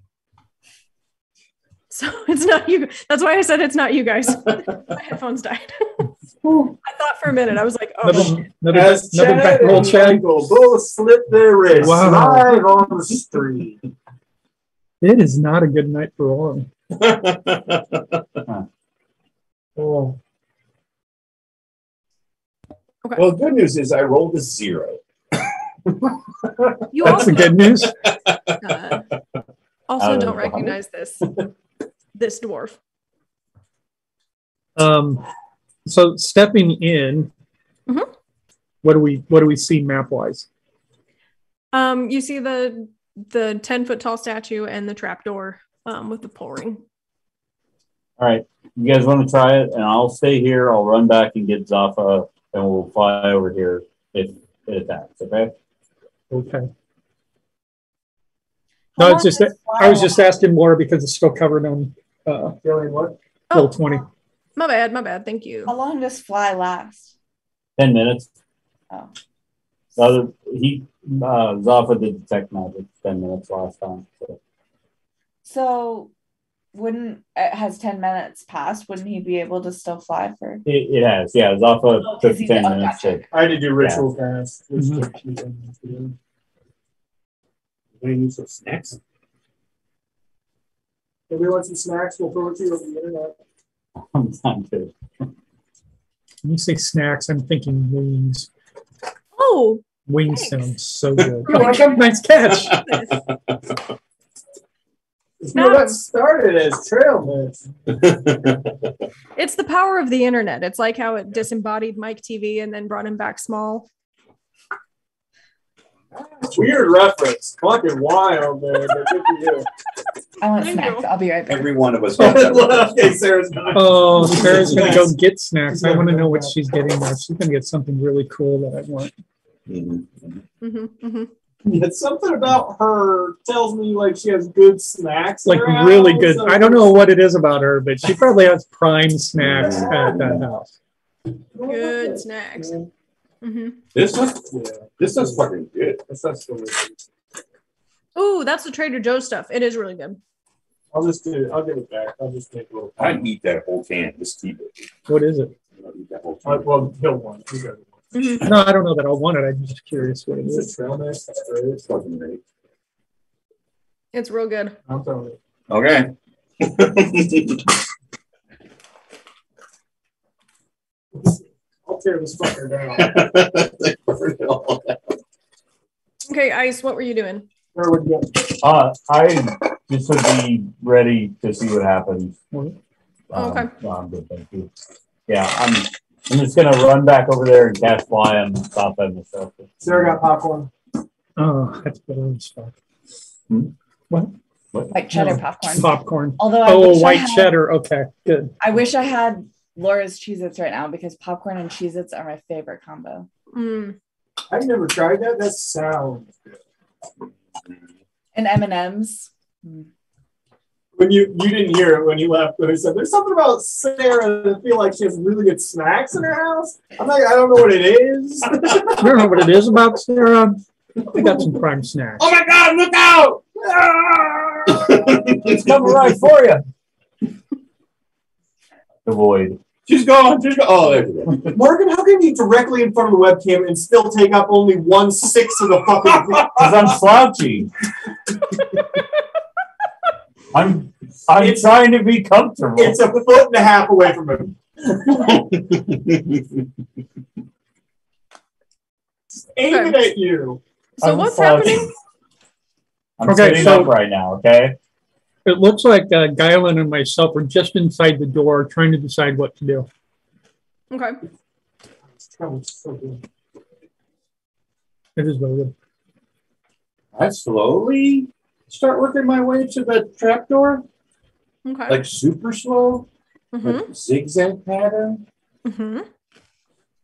So it's not you. That's why I said it's not you guys. My headphones died. I thought for a minute. I was like, oh. Another back roll check. Both slip their wrists live on the street. It is not a good night for all. Oh. Okay. Well, the good news is I rolled a 0. You That's the good news. Also don't recognize this dwarf. So stepping in, what do we see map wise? You see the 10-foot tall statue and the trapdoor with the pull ring. All right. You guys want to try it? And I'll stay here. I'll run back and get Zaffa, and we'll fly over here if it attacks, okay? Okay. No, it's just I was just asking more because it's still covered on what? roll 20. My bad. Thank you. How long does fly last? 10 minutes. Oh. Zaffa did detect magic 10 minutes last time. So wouldn't has 10 minutes passed? Wouldn't he be able to still fly for? It has, yeah. Zaffa took 10 minutes. Gotcha. I had to do ritual cast. We need some snacks. If we want some snacks, we'll throw it to you over the internet. I'm good. When you say snacks, I'm thinking wings. Oh, wings sound so good. You're welcome. Nice catch. That started as trail mix. It's the power of the internet. It's like how it disembodied Mike TV and then brought him back small. Weird reference. Fucking wild, man. But good for you. I want snacks. I'll be right back. Every one of us got that. Okay, Sarah's gonna. Oh, Sarah's gonna go get snacks. I want to know what she's getting there. She's gonna get something really cool that I want. It's something about her tells me like she has good snacks. Like really good. I don't know what it is about her, but she probably has prime snacks at that house. Good snacks. This looks fucking good. This looks delicious. Ooh, that's the Trader Joe's stuff. It is really good. I'll just do it. I'll give it back. I'll just make a little. I'd eat that whole can. Just keep it. What is it? Eat that whole can. Well, he'll want it. You got it. No, I don't know that I'll want it. I'm just curious what it It's is. a trail mix. That's great. It's fucking great. It's real good. I'm telling you. Okay. I'll tear this fucker down. Okay, Ice, what were you doing? Where would you go? I just would be ready to see what happens. Okay. No, I'm good, thank you. Yeah, I'm just gonna run back over there and cast fly on the top end of stuff. Sarah got popcorn. Oh, that's better than stuff. What? White cheddar popcorn. Popcorn. Although I wish I white had- cheddar. Okay, good. I wish I had Laura's Cheez-Its right now because popcorn and Cheez-Its are my favorite combo. I've never tried that. That sounds good. And M&M's. When you didn't hear it when you left, when he said there's something about Sarah that I feel like she has really good snacks in her house. I'm like, I don't know what it is. I don't know what it is about Sarah. I got some prime snacks. Oh my God! Look out! It's coming right for you. The void. She's gone. She's gone. Oh, there you go. Morgan, how can you be directly in front of the webcam and still take up only 1/6 of the fucking? Because I'm slouchy. I'm trying to be comfortable. It's a foot and a half away from him. Aiming at you. So what's happening? I'm sitting up right now, okay? It looks like Guylan and myself are just inside the door trying to decide what to do. Okay. It is very good. I slowly start working my way to the trapdoor. Okay. Like super slow. Like zigzag pattern.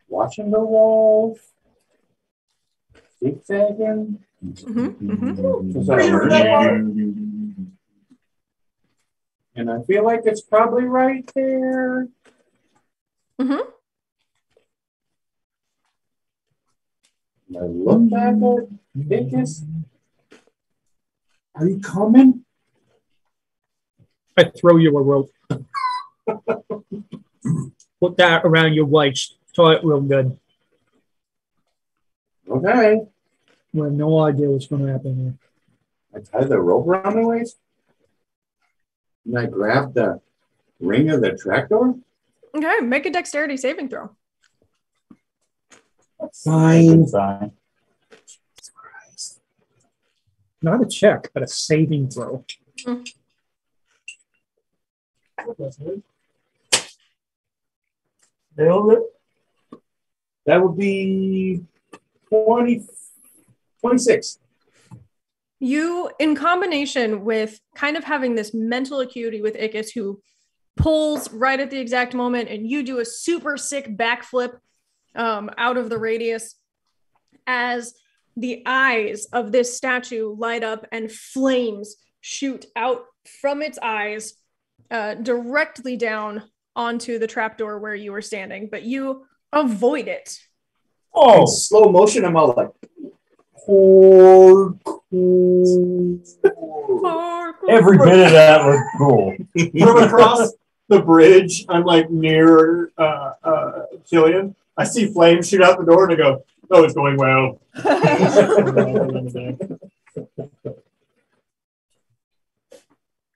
Watching the walls. Zigzagging. And I feel like it's probably right there. And I look back at Dickus. Are you coming? I throw you a rope. Put that around your waist. Tie it real good. Okay. We have no idea what's going to happen I tie the rope around my waist. And I grab the ring of the trapdoor. Okay, make a dexterity saving throw. Fine. Not a check, but a saving throw. Nailed it. That would be 26. You, in combination with kind of having this mental acuity with Ickis, who pulls right at the exact moment, and you do a super sick backflip out of the radius as the eyes of this statue light up and flames shoot out from its eyes directly down onto the trapdoor where you were standing, but you avoid it. Oh, in slow motion. I'm all like, every bit of that was cool. From across the bridge, I'm like near Killian. I see flames shoot out the door and I go, oh, it's going well.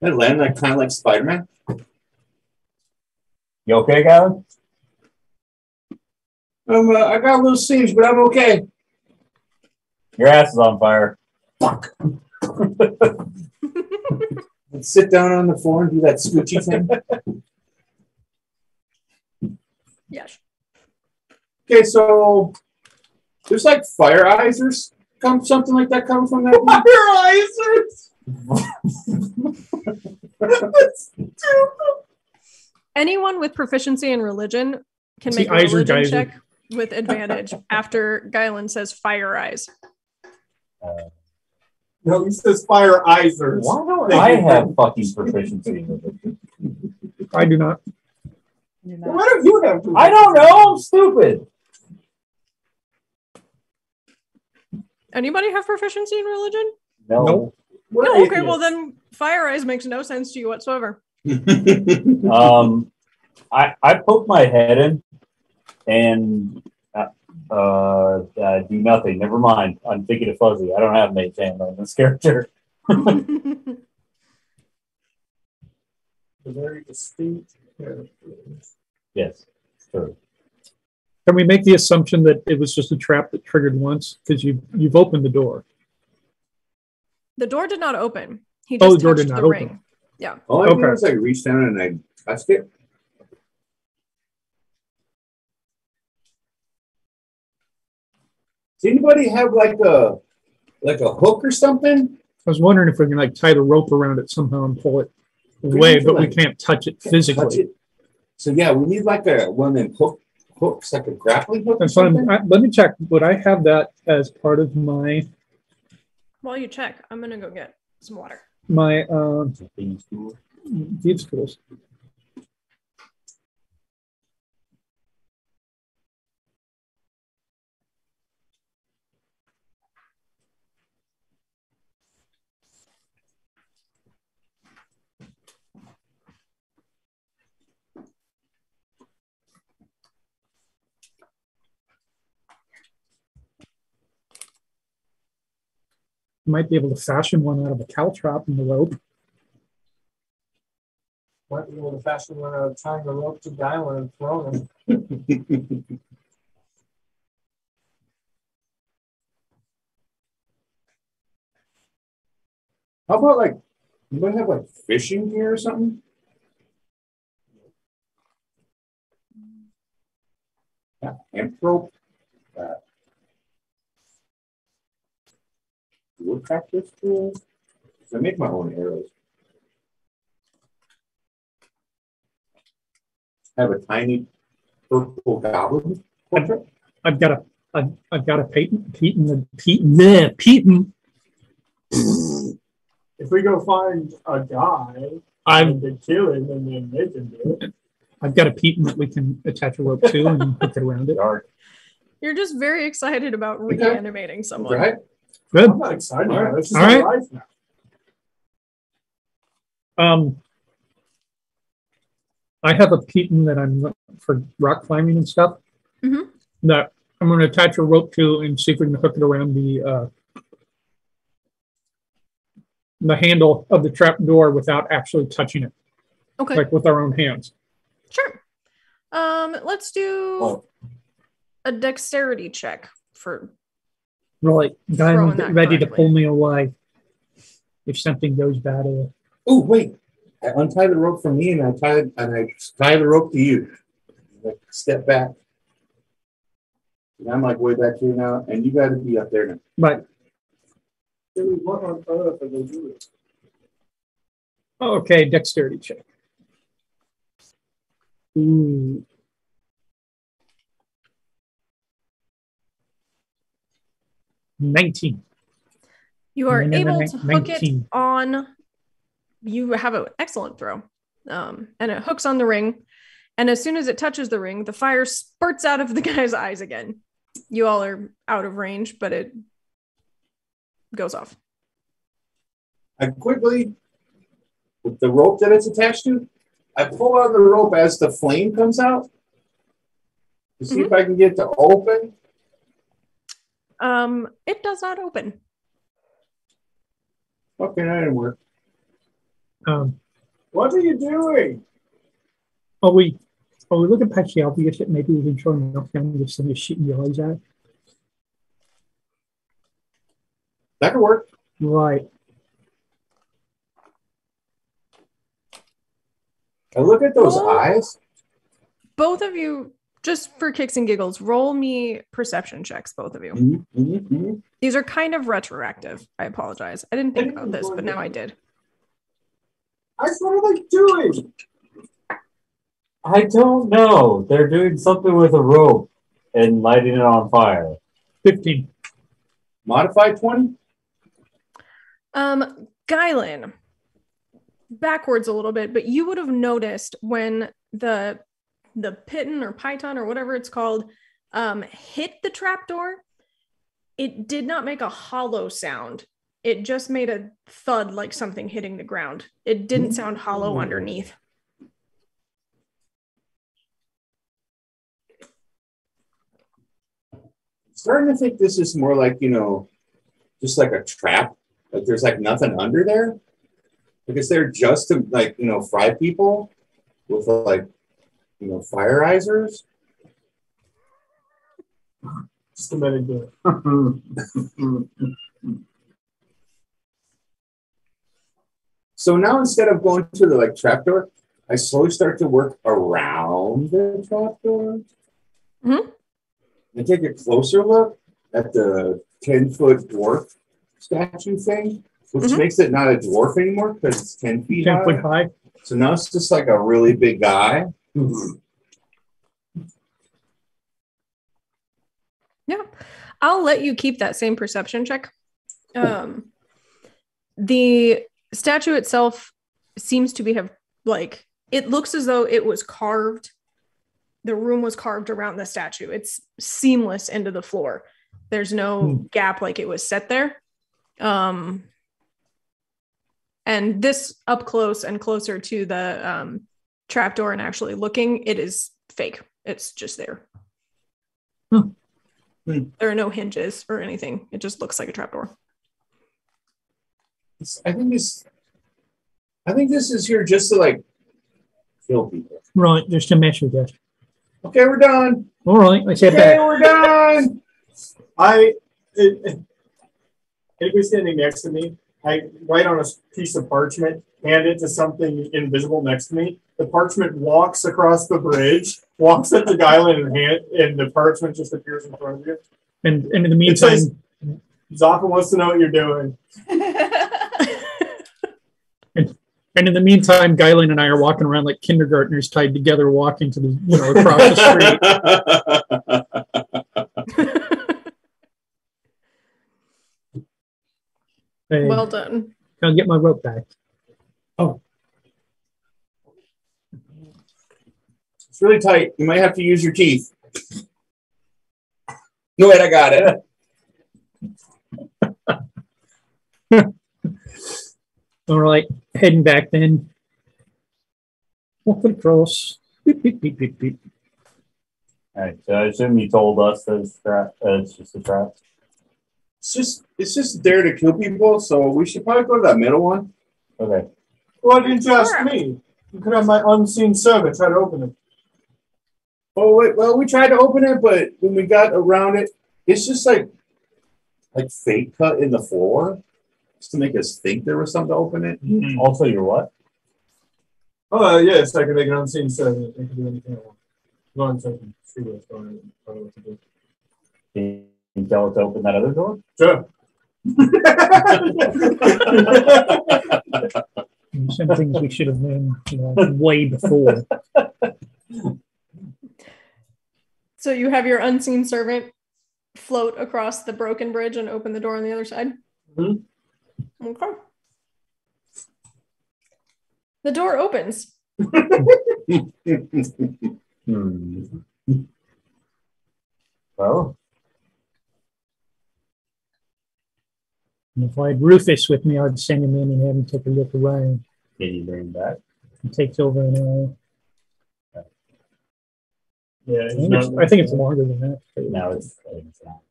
I land like kind of like Spider-Man. You okay, Gavin? I got a little singe, but I'm okay. Your ass is on fire. Fuck. And sit down on the floor and do that scoochy thing. Yes. Okay, so there's like fire eyes or something like that coming from that. Fire eyes. Anyone with proficiency in religion can See, make a religion check with advantage after Guylan says fire eyes. No, he says fire eyesers. Why don't I have fucking proficiency with it? I do not. Why don't you have proficiency? I don't know. I'm stupid. Anybody have proficiency in religion? No. Nope. No, okay, well then fire eyes makes no sense to you whatsoever. I poked my head in and do nothing. Never mind. I'm thinking of Fuzzy. I don't have mage hand on this character. A very distinct character. Yes, sure. Can we make the assumption that it was just a trap that triggered once because you've opened the door? The door did not open. He just the door touched did not the open. ring. Yeah. All I did was like reach down and I touched it. Does anybody have like a hook or something? I was wondering if we can like tie the rope around it somehow and pull it away, but we can't touch it physically. Touch it. So yeah, we need like one of them hooks, like a grappling hook. That's what let me check. Would I have that as part of my? While you check, I'm gonna go get some water. My thieves' tools. Might be able to fashion one out of a caltrop in the rope. Might be able to fashion one out of tying the rope to Guylan and throwing him. How about like you might have like fishing gear or something? Yeah, hemp rope. Wood practice tools. I make my own arrows. I have a tiny purple goblin. I've got a Peyton. If we go find a guy and then kill him and then make him do it. I've got a Peyton that we can attach a rope to and hook it around it. You're just very excited about reanimating someone. Right? Good. I'm not excited about it. It's just All right. my life now. I have a Peyton that I'm for rock climbing and stuff. Mm-hmm. That I'm going to attach a rope to and see if we can hook it around the handle of the trap door without actually touching it. Okay. Like with our own hands. Sure. Let's do a dexterity check for. Really, guy ready to correctly. pull me away if something goes bad. Oh wait! I untie the rope from me and I tie the rope to you. Like step back. And I'm like way back here now, and you got to be up there now. Right. What on earth are they doing? Okay, dexterity check. Ooh. $19. You are able to hook 19. it on. You have an excellent throw, and it hooks on the ring. And as soon as it touches the ring, the fire spurts out of the guy's eyes again. You all are out of range, but it goes off. I quickly, with the rope that it's attached to, I pull out the rope as the flame comes out to see if I can get it to open. It does not open. Okay, that didn't work. What are you doing? We looking past the obvious that maybe we can try and knock down this thing just shooting your eyes out. That could work. Right. I look at those eyes. Both of you, just for kicks and giggles, roll me perception checks, both of you. These are kind of retroactive. I apologize. I didn't think about this, but now I did. What are they doing? I don't know. They're doing something with a rope and lighting it on fire. 15. Modified 20? Guylan, backwards a little bit, but you would have noticed when the piton or python or whatever it's called hit the trapdoor, it did not make a hollow sound. It just made a thud like something hitting the ground. It didn't sound hollow underneath. Starting to think this is more like, just like a trap. Like there's like nothing under there. Like it's there just to like, fry people with like, fireizers. Just a minute. So now instead of going to the like trapdoor, I slowly start to work around the trapdoor. And take a closer look at the 10-foot dwarf statue thing, which makes it not a dwarf anymore because it's 10 feet 10 foot high. So now it's just like a really big guy. Yeah. I'll let you keep that same perception check. The statue itself seems to be it looks as though it was carved. The room was carved around the statue. It's seamless into the floor. There's no gap like it was set there. And this up close and closer to the trapdoor and actually looking, it is fake. It's just there. There are no hinges or anything. It just looks like a trapdoor. I think this is here just to like kill people. Right, just to mess with it. Okay, we're done. All right, I said okay, that. We're done. Anybody standing next to me, I write on a piece of parchment, hand it to something invisible next to me. The parchment walks across the bridge, walks up to Guylan and the parchment just appears in front of you. And in the meantime, Zaffa wants to know what you're doing. And in the meantime, Guylan and I are walking around like kindergartners tied together, walking to the across the street. Hey, well done. I'll get my rope back. Oh. It's really tight. You might have to use your teeth. Go ahead, I got it. All right, heading back then. Walk across. Beep, beep, beep, beep, beep. All right, so I assume you told us that it's just a trap. It's just there to kill people, so we should probably go to that middle one. Okay. Why didn't you ask me? You could have my unseen servant try to open it. Oh wait, well we tried to open it, but when we got around it, it's just like fake cut in the floor. To make us think there was something to open it. Also, you're what? Oh, yes, I can make an unseen servant. I can do anything I want. As long as I can see what's going on. I don't know what to do. Can you tell us to open that other door? Sure. Some things we should have known way before. So you have your unseen servant float across the broken bridge and open the door on the other side? Mm-hmm. Okay. The door opens. Well, if I had Rufus with me, I'd send him in and have him take a look around. can you bring him back? He takes over an hour. Yeah, I think it's longer than that. No, it's not.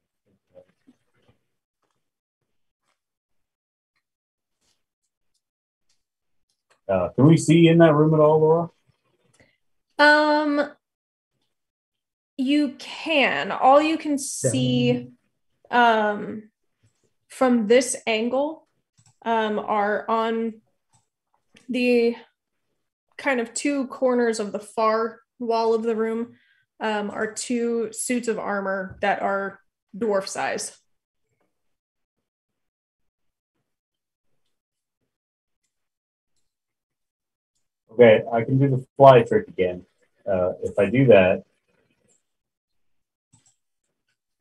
Can we see in that room at all, Laura? You can. All you can see from this angle are on the kind of two corners of the far wall of the room are two suits of armor that are dwarf size. Okay, I can do the fly trick again. If I do that,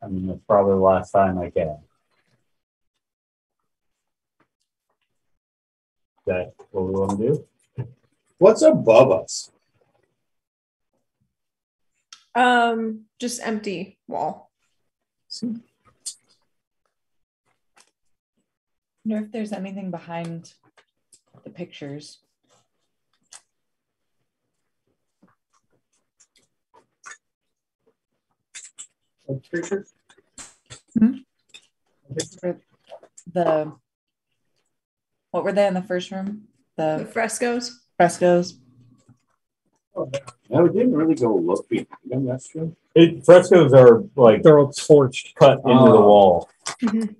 I mean, that's probably the last time I can. Is that what we want to do? What's above us? Just empty wall. I wonder if there's anything behind the pictures. Hmm? What were they in the first room? The frescoes. Frescoes. No, we didn't really go look behind them. That's true. Frescoes are like They're all torched. cut into the wall. Mm-hmm.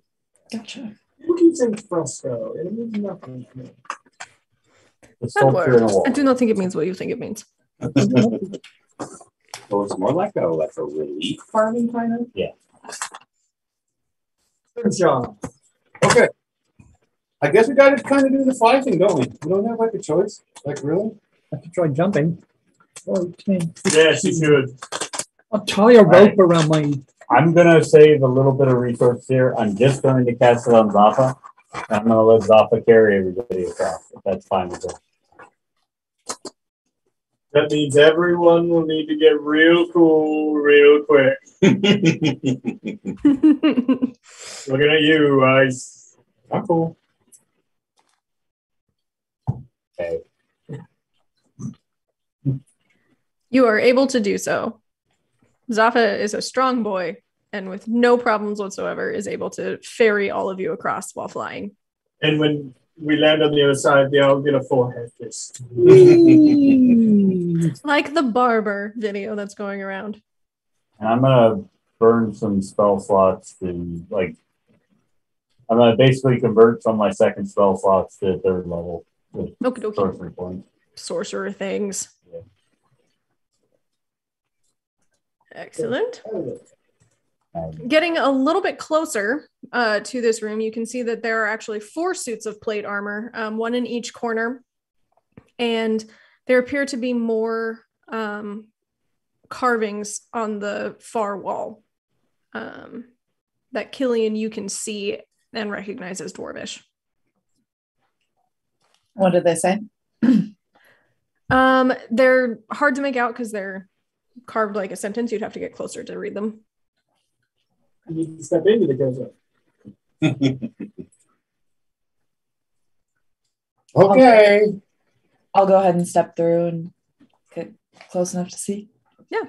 Gotcha. Who keeps in fresco? It means nothing to me. The sculpture in a wall. I do not think it means what you think it means. So it's more like a relief farming kind of. Yeah. Good job. Okay. I guess we got to kind of do the fly thing, don't we? We don't have like a choice. Like really? I have to try jumping. 14. Yes, you should. I'll tie a rope around my. I'm gonna save a little bit of resources here. I'm just going to cast it on Zappa. I'm gonna let Zappa carry everybody across. If that's fine with it. That means everyone will need to get real cool real quick. Looking at you, Ice. I'm cool. Okay. You are able to do so. Zappa is a strong boy and with no problems whatsoever is able to ferry all of you across while flying. And when we land on the other side, they all get a forehead kiss. Like the barber video that's going around. And I'm gonna burn some spell slots to like. I'm gonna basically convert some of my second spell slots to third level with sorcery points. Sorcerer things. Yeah. Excellent. Getting a little bit closer to this room, you can see that there are actually 4 suits of plate armor, one in each corner. And there appear to be more carvings on the far wall that Killian you can see and recognize as Dwarvish. What did they say? They're hard to make out because they're carved like a sentence. You'd have to get closer to read them. You need to step into the desert. Okay. I'll go ahead and step through and get close enough to see. Yeah.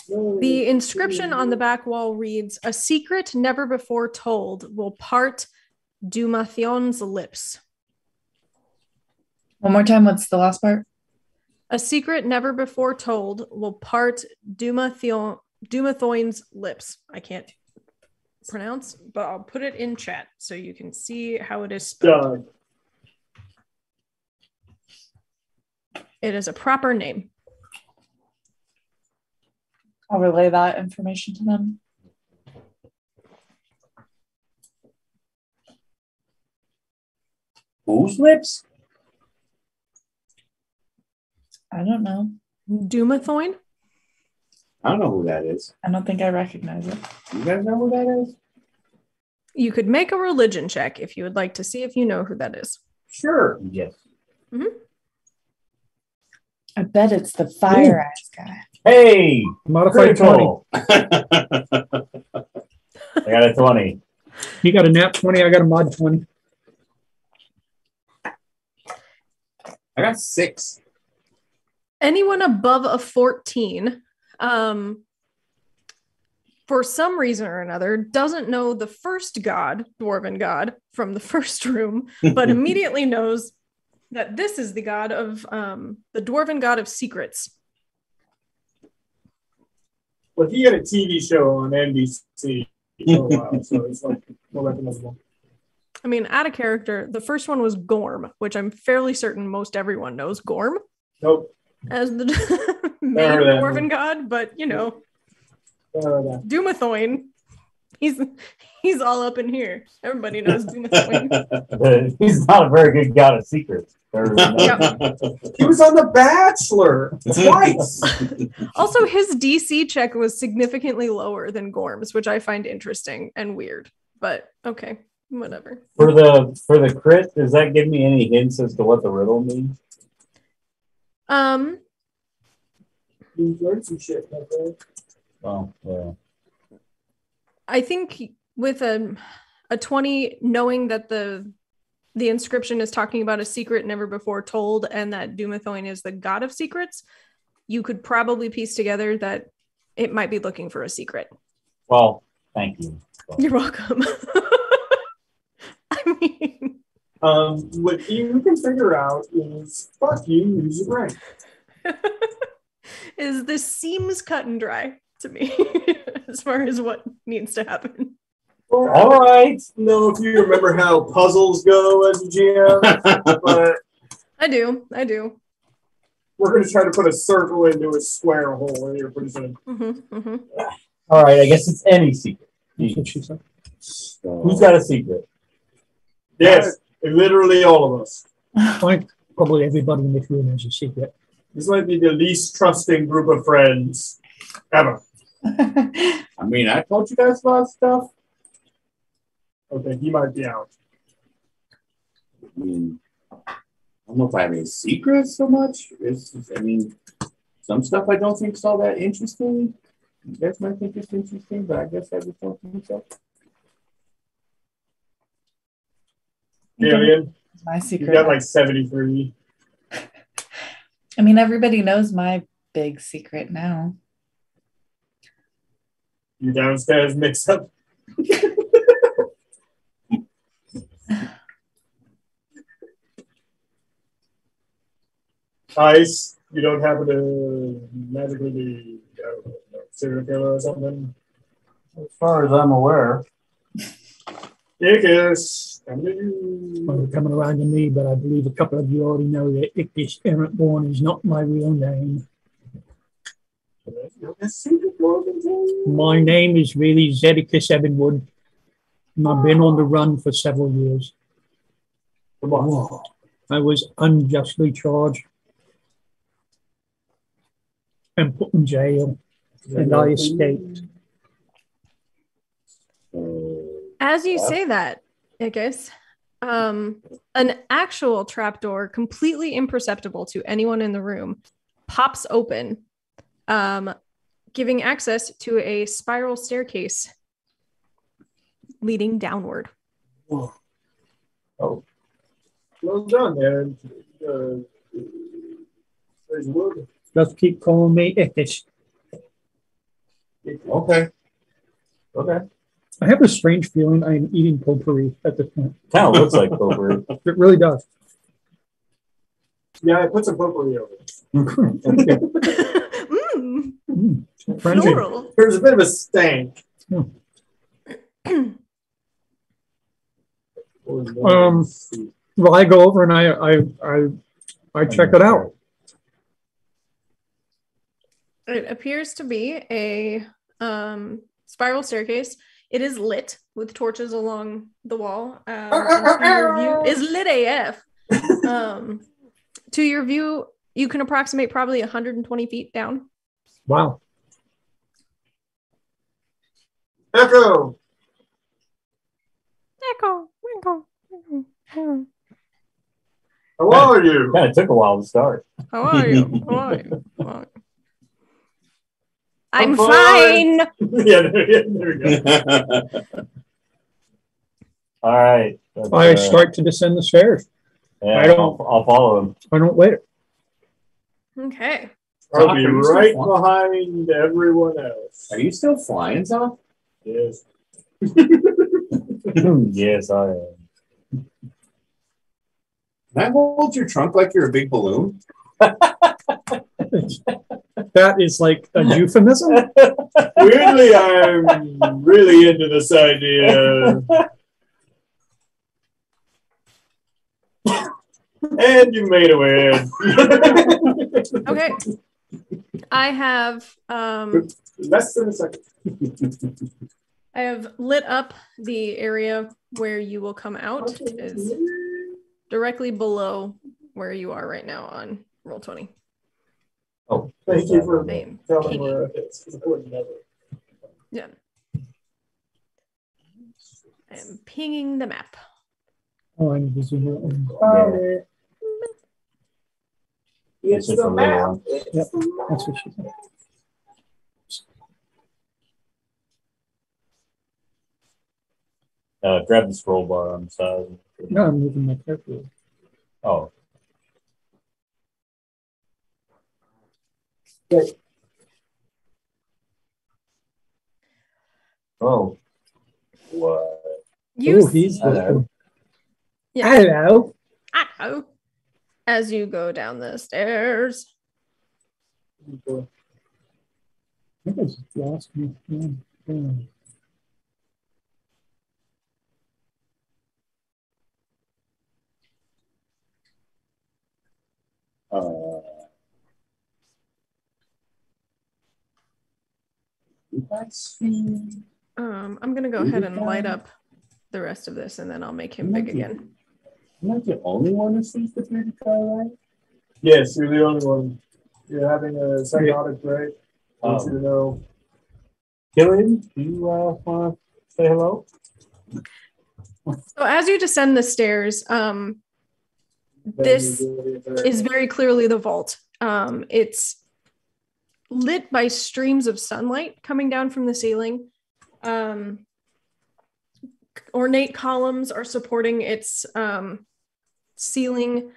The inscription on the back wall reads, "A secret never before told will part Dumathion's lips." One more time, what's the last part? A secret never before told will part Dumathoin's lips. I can't pronounce, but I'll put it in chat so you can see how it is spelled. It is a proper name. I'll relay that information to them. Whose lips? I don't know. Dumathoin? I don't know who that is. I don't think I recognize it. You guys know who that is? You could make a religion check if you would like to see if you know who that is. Sure. Yes. Mm-hmm. I bet it's the fire eyes guy. Hey! Modified 20. I got a 20. You got a nat 20, I got a mod 20. I got 6. Anyone above a 14, for some reason or another, doesn't know the first god, dwarven god, from the first room, but immediately knows that this is the god of the dwarven god of secrets. Well, he had a TV show on NBC for a while, so it's like more recognizable. I mean, out of character, the first one was Gorm, which I'm fairly certain most everyone knows Gorm. Nope. As the main dwarven god, but you know, Doomathoin. He's all up in here. Everybody knows Doomathoin. He's not a very good god of secrets. He was on The Bachelor twice. Also, his DC check was significantly lower than Gorm's, which I find interesting and weird. But okay, whatever. For the crit, does that give me any hints as to what the riddle means? You learned some shit, my friend. Well, yeah. I think with a 20, knowing that the inscription is talking about a secret never before told, and that Doomathoin is the god of secrets, you could probably piece together that it might be looking for a secret. Well, thank you. You're welcome. I mean, what you can figure out is fuck you, use your brain. This seems cut and dry to me as far as what needs to happen. All right. No, if you remember how puzzles go as a GM, but I do. We're going to try to put a circle into a square hole here pretty soon. All right, I guess it's any secret. Who's got a secret? Yes, literally all of us. I think probably everybody in this room has a secret. This might be the least trusting group of friends ever. I mean, I told you guys a lot of stuff. Okay, he might be out. I mean, I don't know if I have any secrets so much. I mean, some stuff I don't think is all that interesting. You guys might think it's interesting, but I guess I just don't think so. Alien, my secret. You got like 73. I mean, everybody knows my big secret now. You downstairs mix up. Ice, you don't happen to magically be a serial killer or something? As far as I'm aware. Ickus, Coming around to me, but I believe a couple of you already know that Ickus Errantborn is not my real name. My name is really Zedicus Evanwood, and I've been on the run for several years. I was unjustly charged and put in jail, and I escaped. As you say that, Ickus, an actual trapdoor, completely imperceptible to anyone in the room, pops open, giving access to a spiral staircase leading downward. Whoa. Oh. Well done, Aaron. Just keep calling me Ickus. Okay. I have a strange feeling I am eating potpourri at this point. Kind of looks like potpourri. It really does. Yeah, I put some potpourri over it. Floral. There's a bit of a stank. Well, I go over and I check it out. It appears to be a spiral staircase. It is lit with torches along the wall. To your view, is lit AF. To your view, you can approximate probably 120 feet down. Wow. Echo. How are you? Kind of took a while to start. How are you? I'm fine. Yeah, there we go. All right. I start to descend the stairs. Yeah, I'll follow him. I don't wait. Okay. I'll be right behind everyone else. Are you still flying, Zoc? Yes. Yes, I am. Can I hold your trunk like you're a big balloon? That is like a euphemism. Weirdly, I'm really into this idea. And you made a win. Okay. I have less than a second. I have lit up the area where you will come out. It is directly below where you are right now on Roll20. Oh, thank you for Name. telling where it is. I would never. Yeah. I am pinging the map. Oh, I need to zoom out. Found it. It's just the a map. little one. Yep, that's what she said. Grab the scroll bar on the side. No, I'm moving my character. Oh. Good. Oh. What? You he's see, welcome. yeah. Hello. Hello. As you go down the stairs. I think it's last week. Yeah. I'm gonna go ahead and light up the rest of this, and then I'll make him big again. I'm not the only one who sees the 3D Twilight. Yes, you're the only one. You're having a psychotic break. I want you to know. Killian, do you want to say hello? So as you descend the stairs, this is very clearly the vault. It's lit by streams of sunlight coming down from the ceiling. Ornate columns are supporting its ceiling.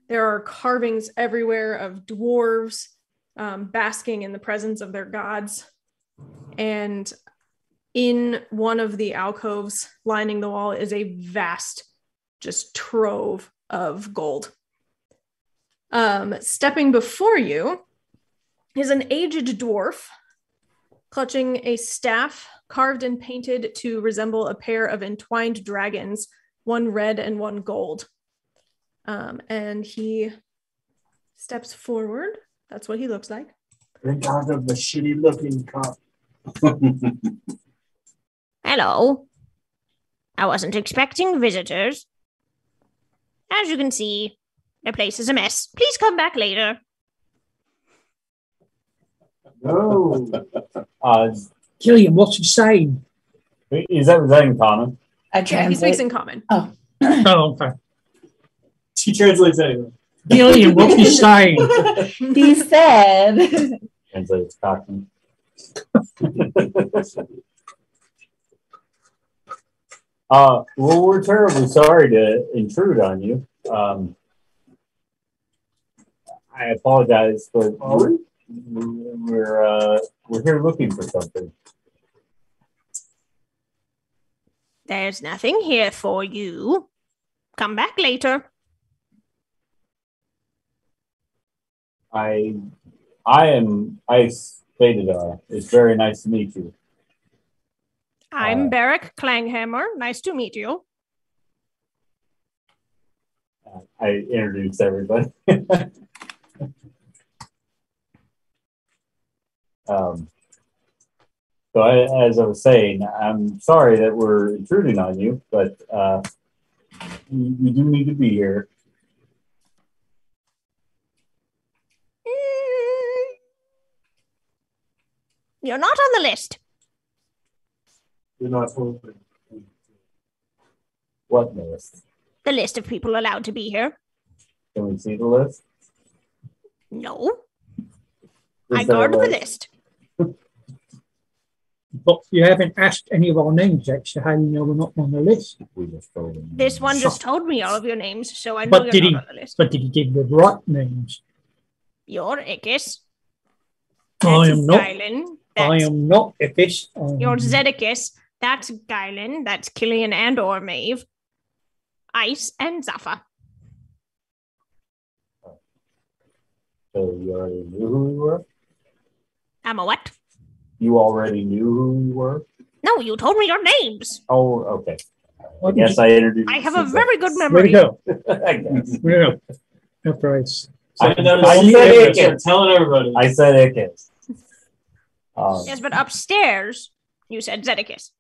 There are carvings everywhere of dwarves basking in the presence of their gods. And in one of the alcoves lining the wall is a vast, just trove of gold. Stepping before you is an aged dwarf clutching a staff carved and painted to resemble a pair of entwined dragons, one red and one gold. And he steps forward. That's what he looks like. Thank God of the shitty looking cop. Hello. I wasn't expecting visitors. As you can see, the place is a mess. Please come back later. No. Killian, what's he saying? Is that in common? He speaks in common. Oh. Oh, okay. She translates anyway. Killian, what's he saying? He said. Translates cockney. Well, we're terribly sorry to intrude on you. I apologize, but we're here looking for something. There's nothing here for you. Come back later. I stated, it's very nice to meet you. I'm Barrack Klanghammer. Nice to meet you. I introduced everybody. So as I was saying, I'm sorry that we're intruding on you, but we do need to be here. You're not on the list. You're not open. What list? The list of people allowed to be here. Can we see the list? No. Is I there a guard the list? list. But you haven't asked any of our names yet, so how do you know we're not on the list? We just told him. This one just told me all of your names, so I know But you're did he? not on the list. But did he give the right names? You're Ickis. I am not. Guylan. I am not Ickis. You're Zedekis. That's Guylan. That's Killian and or Maeve. Ice and Zaffa. So you already knew who we were? I'm a what? You already knew who we were? No, you told me your names. Oh, okay. I guess I introduced. I have a very good Where to memory. go? I guess. Where to go? After I I said said it. Telling everybody. I said Ickes. Yes, but upstairs, you said Zedekis.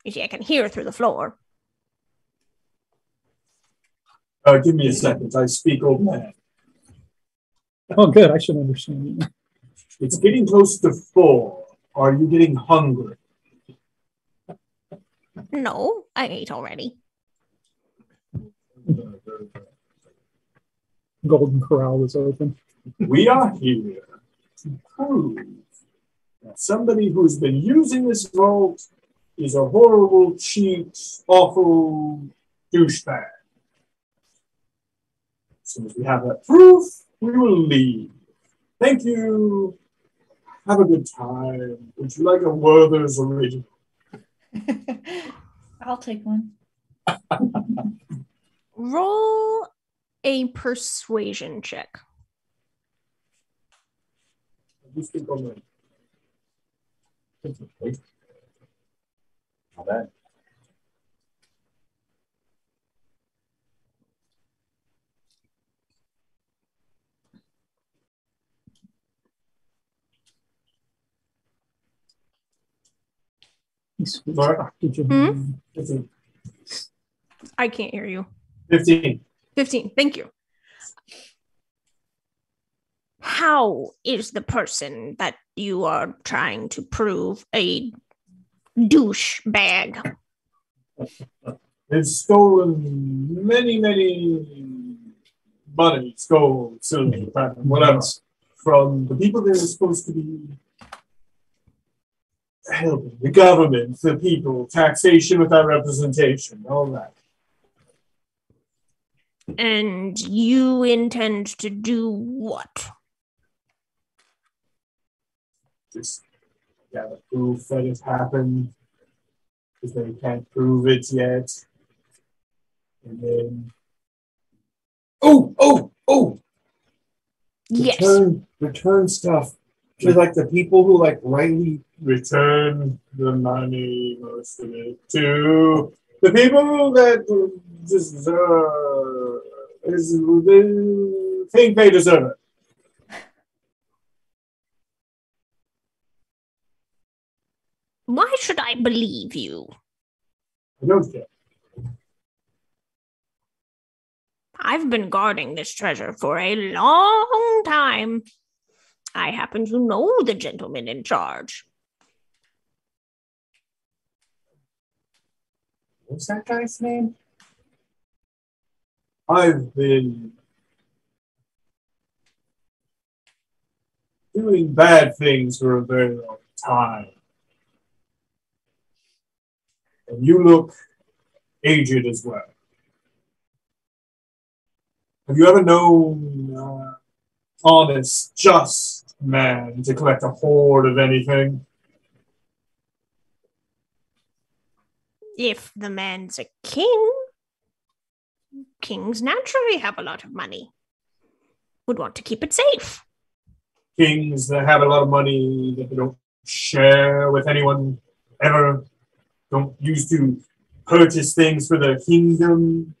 You see, I can hear through the floor. Give me a second. I speak old man. Oh, good. I should understand. It's getting close to 4. Are you getting hungry? No, I ate already. Golden Corral was open. We are here to prove that somebody who's been using this vault is a horrible, cheat, awful douchebag. As soon as we have that proof, we will leave. Thank you. Have a good time. Would you like a Werther's original? I'll take one. Roll a persuasion check. You speak on that. Not bad. I can't hear you. 15. 15. Thank you. How is the person that you are trying to prove a douchebag? They've stolen many money, gold, silver, platinum, whatever, from the people that are supposed to be helping, the government, the people, taxation without representation, all that. And you intend to do what? Just gather proof that it happened, because they can't prove it yet. And then, Yes. Return stuff to like the people who like rightly return the money, most of it, to the people that think they deserve it. Why should I believe you? I don't care. I've been guarding this treasure for a long time. I happen to know the gentleman in charge. what's that guy's name? I've been doing bad things for a very long time. And you look aged as well. Have you ever known honest, just man to collect a hoard of anything? If the man's a king, kings naturally have a lot of money. Would want to keep it safe. Kings that have a lot of money that they don't share with anyone ever, don't use to purchase things for their kingdom,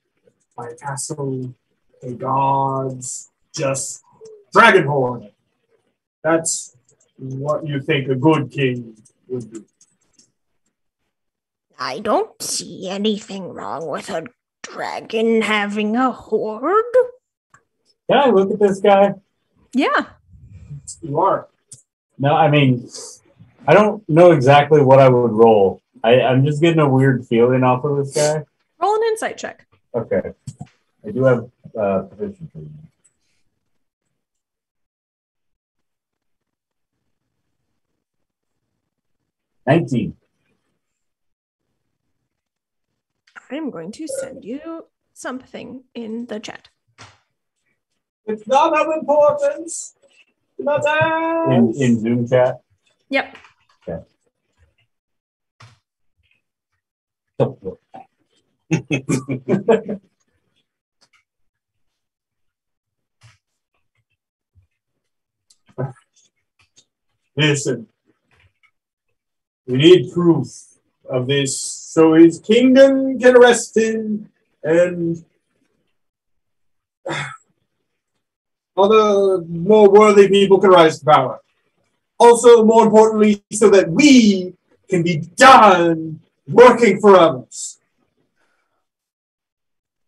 buy a castle, pay gods, just dragonborn. That's what you think a good king would do. I don't see anything wrong with a dragon having a hoard. Can I look at this guy? Yeah. You are. No, I mean, I don't know exactly what I would roll. I'm just getting a weird feeling off of this guy. Roll an insight check. Okay. I do have proficiency. $19. I'm going to send you something in the chat. It's not of importance. Not In Zoom chat? Yep. Okay. Listen, we need proof of this so his kingdom can rest in and other more worthy people can rise to power. Also, more importantly, so that we can be done working for others.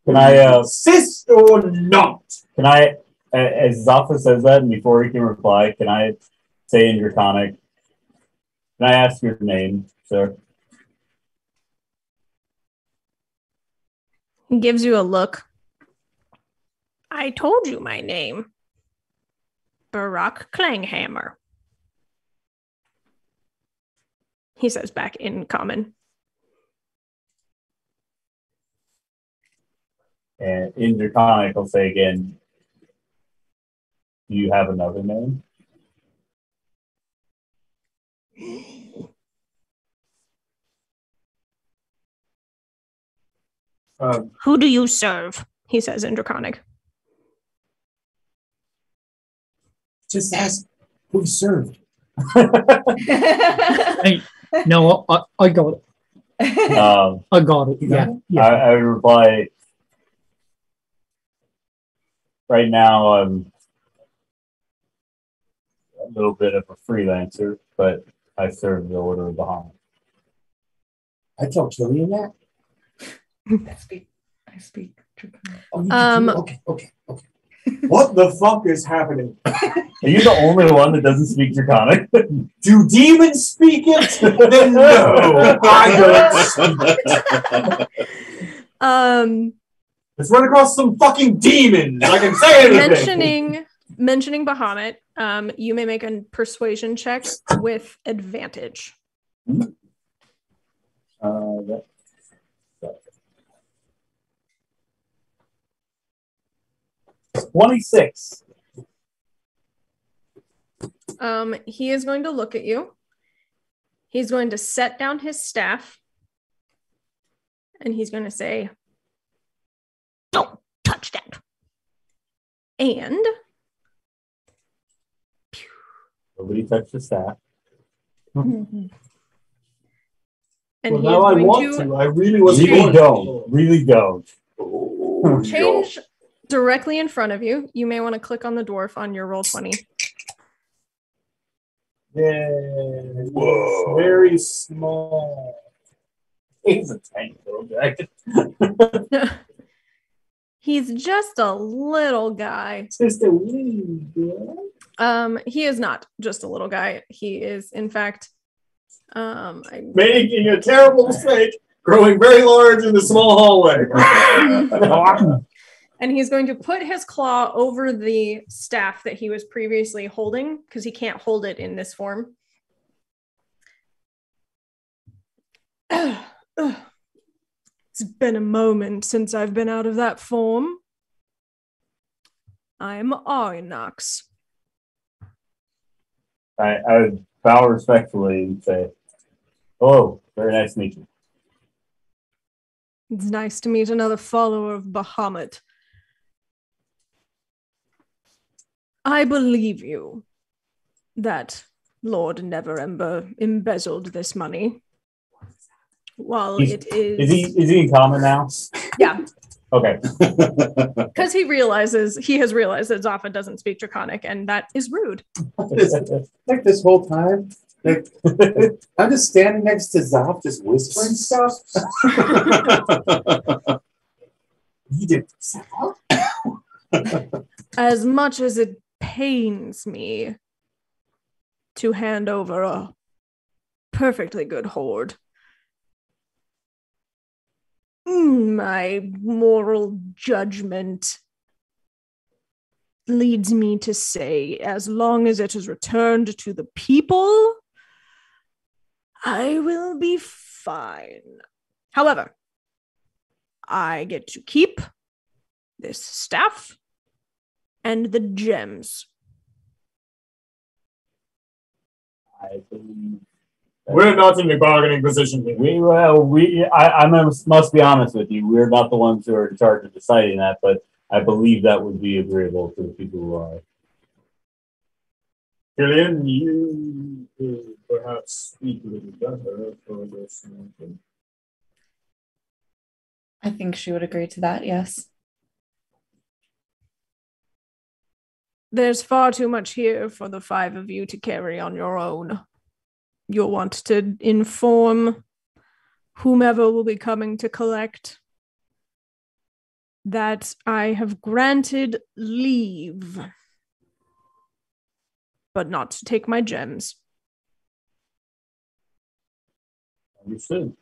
Can I insist or not? Can I, as Zaffa says that, and before he can reply, can I say in Draconic, can I ask your name, sir? He gives you a look. I told you my name. Barack Clanghammer. He says back in common. And in Draconic, I'll say again, do you have another name? Who do you serve? He says in Draconic. Just ask who served. Hey, no, I got it. I got it. Yeah. I would reply, right now I'm a little bit of a freelancer, but I serve the Order of Bahamut. I tell Killian that. I speak. Okay. What the fuck is happening? Are you the only one that doesn't speak Draconic? Do demons speak it? Then no, I don't. Let's run across some fucking demons. I can say anything. Mentioning Bahamut, you may make a persuasion check with advantage. 26. He is going to look at you. He's going to set down his staff. And he's going to say, "Don't touch that." And nobody touched the staff. And well, now I want to. I really was. Really don't. Change directly in front of you. You may want to click on the dwarf on your Roll20. Yeah. Whoa. Very small. He's a tiny little dragon. He's just a little guy. Just a wee guy. He is not just a little guy. He is, in fact, making a terrible mistake, growing very large in the small hallway. And he's going to put his claw over the staff that he was previously holding, because he can't hold it in this form. It's been a moment since I've been out of that form. I'm Arnox. I would bow respectfully and say, "Hello, very nice to meet you." It's nice to meet another follower of Bahamut. I believe you that Lord Neverember embezzled this money. While it is... Is he in common now? Yeah. Okay. Because he has realized that Zaffa doesn't speak Draconic, and that is rude. Like this whole time, like I'm just standing next to Zoff, just whispering stuff. You did As much as it pains me to hand over a perfectly good hoard, my moral judgment leads me to say, as long as it is returned to the people, I will be fine. However, I get to keep this staff and the gems. I believe we're not in a bargaining position here. I must be honest with you. We're not the ones who are in charge of deciding that, but I believe that would be agreeable to the people who are. Killian, you could perhaps speak a little better for this mountain. I think she would agree to that, yes. There's far too much here for the 5 of you to carry on your own. You'll want to inform whomever will be coming to collect that I have granted leave, but not to take my gems. Understood.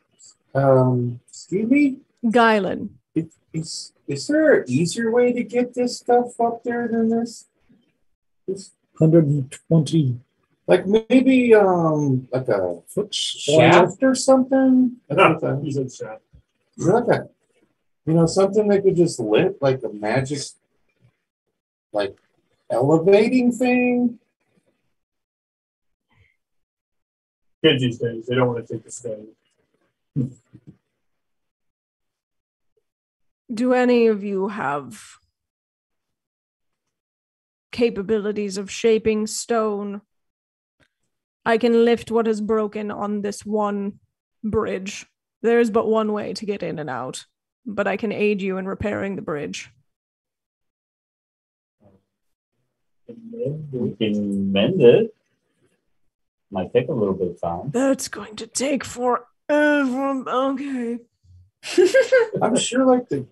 Excuse me? Guylan. Is there an easier way to get this stuff up there than this? 120. Like maybe like a foot shaft or something? He's a shaft. Like a, something that could just lift, like a magic, like elevating thing. Kids these days, they don't want to take the stone. Do any of you have capabilities of shaping stone? I can lift what is broken on this one bridge. There is but one way to get in and out, but I can aid you in repairing the bridge. We can mend it. Might take a little bit of time. That's going to take forever. Okay. I'm sure like the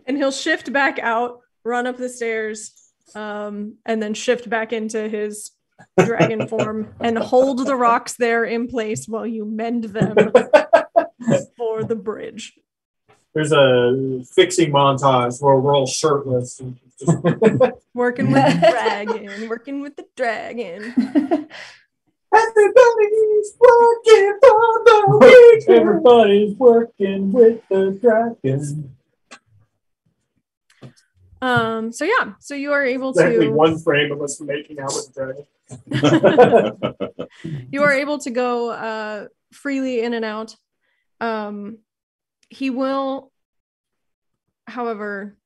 And he'll shift back out, run up the stairs, and then shift back into his dragon form and hold the rocks there in place while you mend them for the bridge. There's a fixing montage where we're all shirtless. And just working with the dragon. Everybody's working for the weekend. Everybody's working with the dragon. So you are able exactly to one frame of us making out with the dragon. you are able to go freely in and out. He will, however,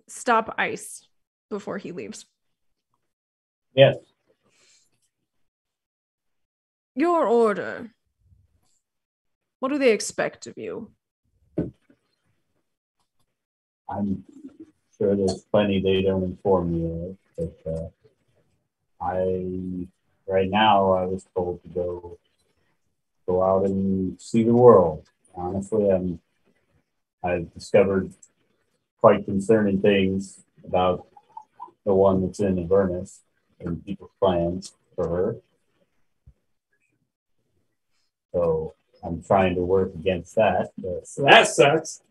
stop ice before he leaves. Yes. Your order. What do they expect of you? I'm sure there's plenty they don't inform me of, but right now I was told to go out and see the world. Honestly, I've discovered quite concerning things about the one that's in Avernus and people's plans for her. So I'm trying to work against that. So that sucks.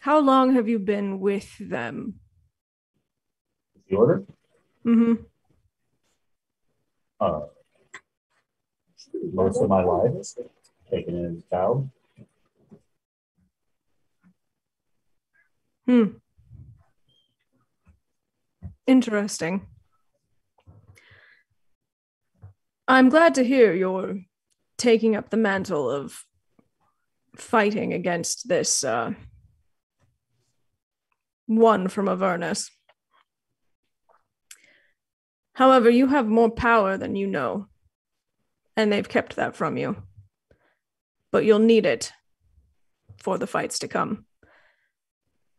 How long have you been with them? The order? Mm-hmm. Most of my life, taken it as a child. Interesting. I'm glad to hear you're taking up the mantle of fighting against this one from Avernus. However, you have more power than you know, and they've kept that from you. But you'll need it for the fights to come.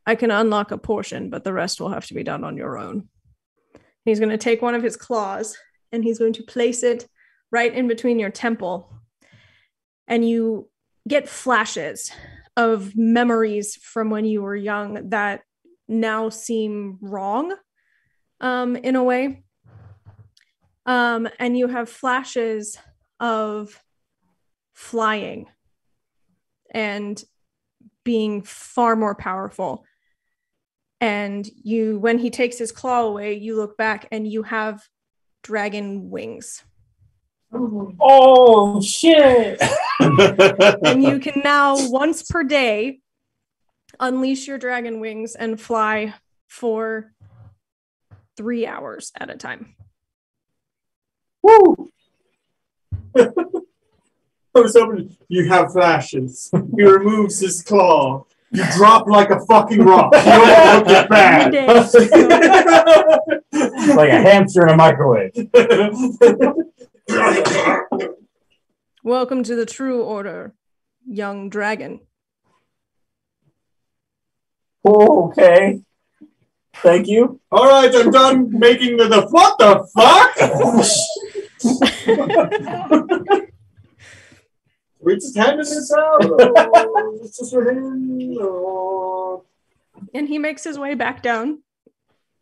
I can unlock a portion, but the rest will have to be done on your own. He's going to take one of his claws, and he's going to place it right in between your temple. And you get flashes of memories from when you were young that now seem wrong, in a way. And you have flashes of flying and being far more powerful. And when he takes his claw away, you look back and you have dragon wings. Oh, shit! And you can now, once per day, unleash your dragon wings and fly for 3 hours at a time. Woo! I was hoping you have flashes. He removes his claw. You drop like a fucking rock. You don't look that bad. like a hamster in a microwave. Welcome to the True Order, young dragon. Oh, okay. Thank you. All right, I'm done making the what the fuck? We just handed this out. It's just for him. And he makes his way back down,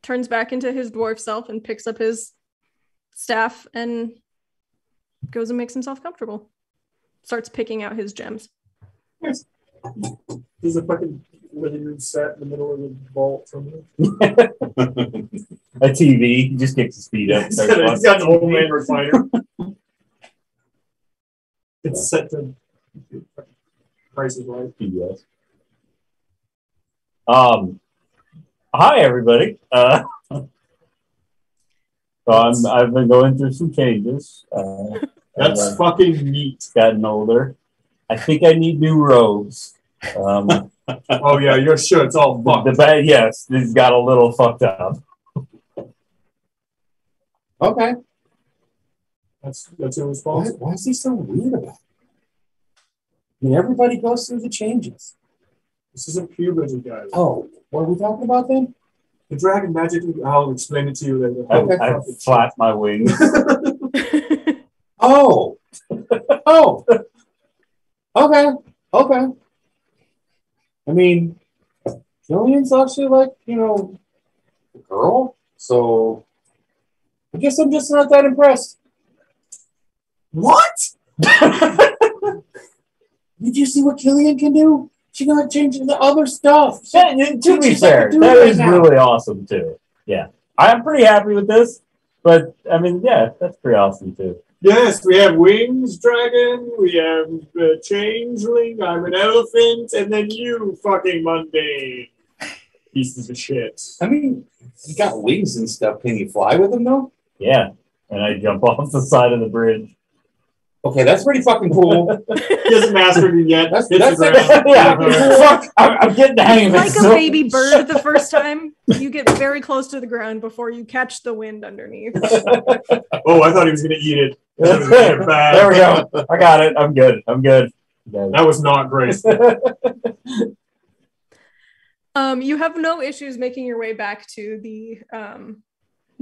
turns back into his dwarf self, and picks up his staff and goes and makes himself comfortable. Starts picking out his gems. Yes. There's a fucking living room set in the middle of the vault somewhere. A TV. He just kicks his feet up. He's got an old man recliner. It's set to Price is Right. Yes. Hi everybody. So I've been going through some changes. That's fucking neat. Gotten older. I think I need new robes. Oh yeah, your shirt's all fucked. The bag, yes, this got a little fucked up. Okay. That's your response. Why is he so weird about it? I mean, everybody goes through the changes. This isn't puberty, guys. Oh, what are we talking about then? The dragon magic. I'll explain it to you later. I flapped my wings. Oh. Oh. Okay. Okay. I mean, Jillian's actually like, a girl. So I guess I'm just not that impressed. What? Did you see what Killian can do? She got changed into other stuff. To be fair, that is really awesome too. Yeah. I'm pretty happy with this. But I mean, yeah, that's pretty awesome too. Yes, we have wings, dragon. We have changeling. I'm an elephant, and then you, fucking mundane pieces of shit. I mean, you got wings and stuff. Can you fly with them though? Yeah, and I jump off the side of the bridge. Okay, that's pretty fucking cool. He hasn't mastered it yet. That's yeah. Fuck, I'm getting the hang of it. Like a baby bird the first time, you get very close to the ground before you catch the wind underneath. Oh, I thought he was going to eat it. There we go. I got it. I'm good. That was not great. You have no issues making your way back to the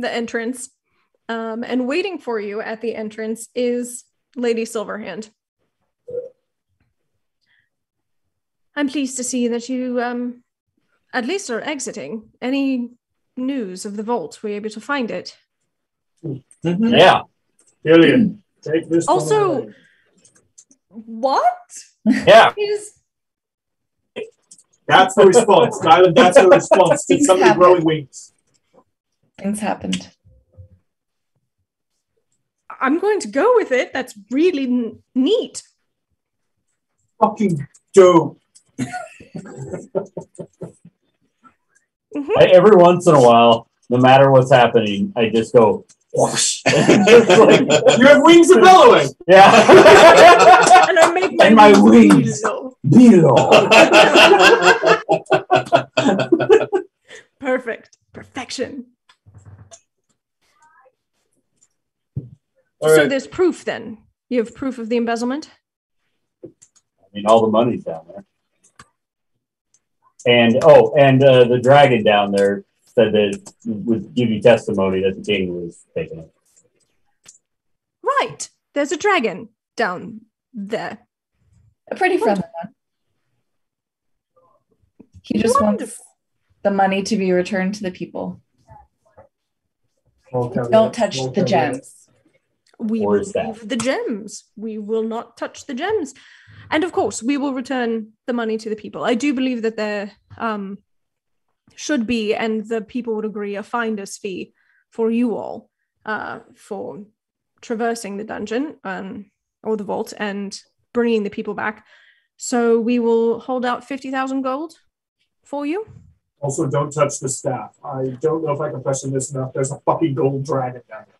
entrance. And waiting for you at the entrance is Lady Silverhand. I'm pleased to see that you at least are exiting. Any news of the vault? Were you able to find it? Mm-hmm. Yeah. Killian, take this. Also, what? Yeah. That's the response. Dylan, that's the response. Did somebody growing wings? Things happened. I'm going to go with it. That's really neat. Fucking dope. Every once in a while, no matter what's happening, I just go whoosh. You have wings of bellowing. Yeah. And I make my wings below. Perfect. Perfection. All So right. there's proof then. You have proof of the embezzlement? I mean, all the money's down there. And the dragon down there said that it would give you testimony that the king was taking it. Right. There's a dragon down there. A pretty friendly one. He just wants the money to be returned to the people. Don't touch the gems. We will leave the gems. We will not touch the gems. And of course, we will return the money to the people. I do believe that there should be, and the people would agree, a finder's fee for you all for traversing the dungeon or the vault and bringing the people back. So we will hold out 50,000 gold for you. Also, don't touch the staff. I don't know if I can question this enough. There's a fucking gold dragon down there.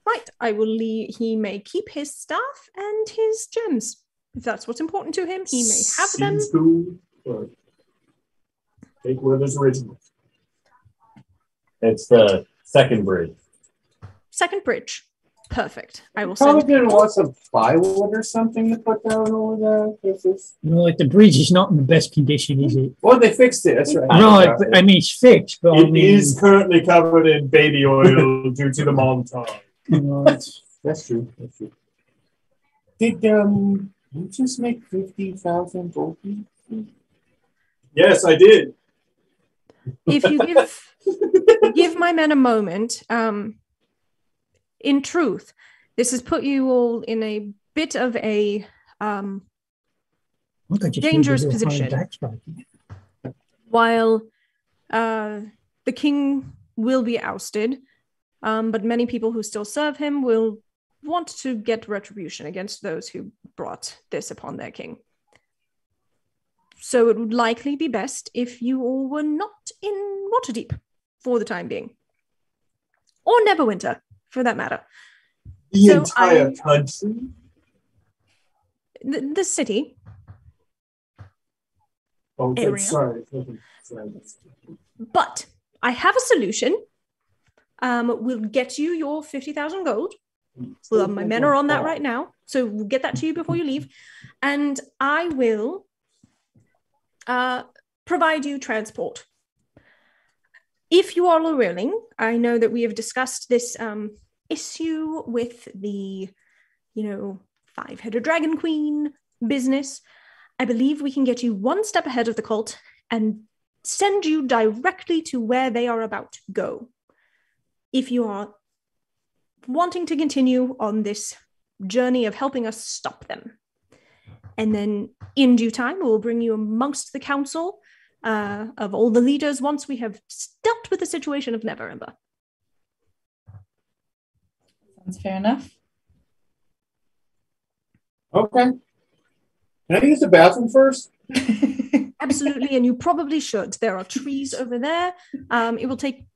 Right. I will leave. He may keep his staff and his gems. If that's what's important to him, he may have them. Seems cool, but take Wither's original. It's the Second bridge. Second bridge. Perfect. I will Probably send didn't people. want some plywood or something to put down over there. Like the bridge is not in the best condition, is it? Well, they fixed it. That's right. Right, but I mean it's fixed, but It is currently covered in baby oil due to the montage. That's true. That's true. Did you just make 50,000 gold pieces? Yes, I did. If you give my men a moment, in truth, this has put you all in a bit of a dangerous position. While the king will be ousted, but many people who still serve him will want to get retribution against those who brought this upon their king. So it would likely be best if you all were not in Waterdeep for the time being. Or Neverwinter, for that matter. The entire country? The city. Oh, area. sorry. But I have a solution. We'll get you your 50,000 gold. Well, my men are on that right now. So we'll get that to you before you leave. And I will provide you transport. If you all are willing, I know that we have discussed this issue with the, five-headed dragon queen business. I believe we can get you one step ahead of the cult and send you directly to where they are about to go. If you are wanting to continue on this journey of helping us stop them. And then in due time, we'll bring you amongst the council of all the leaders once we have dealt with the situation of Neverember. Sounds fair enough. Okay. Can I use the bathroom first? Absolutely, and you probably should. There are trees over there. It will take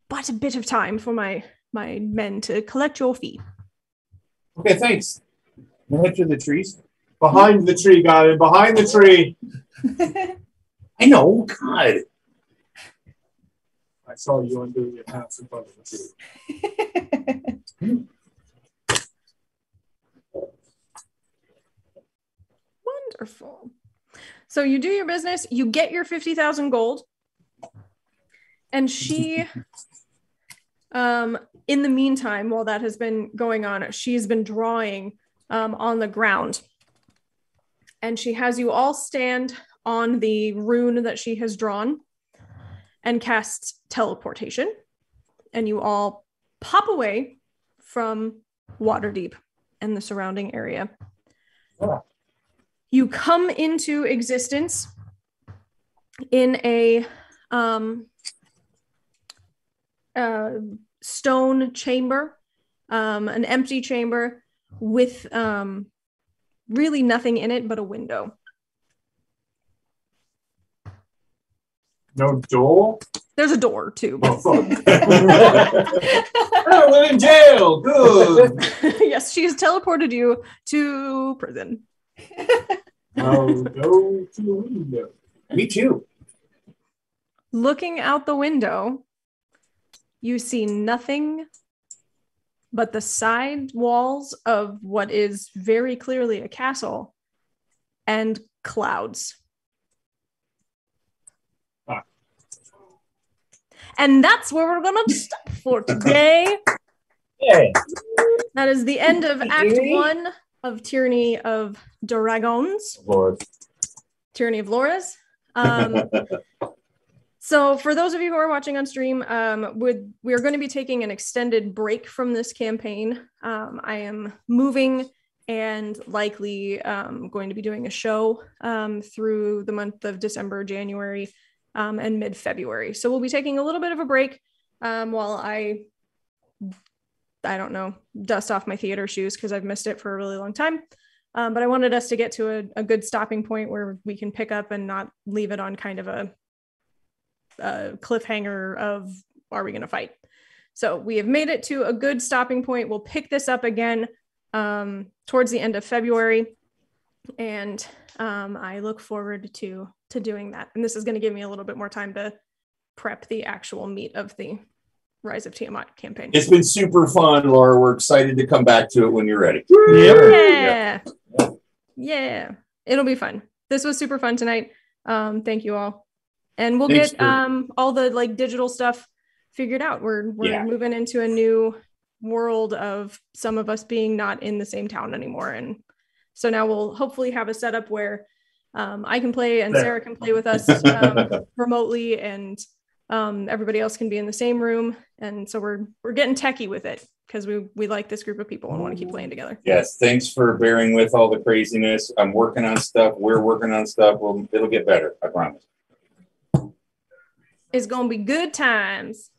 but a bit of time for my men to collect your fee. Okay, thanks. Can I head to the trees? Behind the tree, guy. Behind the tree. I know. God. I saw you undo your hats in front of the tree. Wonderful. So you do your business, you get your 50,000 gold, and she, in the meantime, while that has been going on, she's been drawing on the ground. And she has you all stand on the rune that she has drawn and casts teleportation. And you all pop away from Waterdeep and the surrounding area. Yeah. You come into existence in a stone chamber, an empty chamber with really nothing in it but a window. No door? There's a door too. Oh, fuck. Oh, we're in jail. Good. Yes, she has teleported you to prison. I'll go to the window. Me too. Looking out the window, you see nothing but the side walls of what is very clearly a castle and clouds. Ah. And that's where we're going to stop for today. Yeah. That is the end of Act 1 of Tyranny of Dragons. Tyranny of Loras. So for those of you who are watching on stream, we are going to be taking an extended break from this campaign. I am moving and likely going to be doing a show through the month of December, January, and mid-February. So we'll be taking a little bit of a break while I don't know, dust off my theater shoes because I've missed it for a really long time. But I wanted us to get to a good stopping point where we can pick up and not leave it on kind of a cliffhanger of, are we going to fight? So we have made it to a good stopping point. We'll pick this up again towards the end of February. And I look forward to doing that. And this is going to give me a little bit more time to prep the actual meat of the Rise of Tiamat campaign. It's been super fun, Laura. We're excited to come back to it when you're ready. Yeah. Yeah. It'll be fun. This was super fun tonight. Thank you all. And we'll get all the like digital stuff figured out. We're moving into a new world of some of us being not in the same town anymore. And so now we'll hopefully have a setup where I can play and Sarah can play with us remotely, and everybody else can be in the same room. And so we're getting techie with it because we like this group of people and want to keep playing together. Yes, thanks for bearing with all the craziness. I'm working on stuff. We're working on stuff. Well, it'll get better. I promise. It's gonna be good times.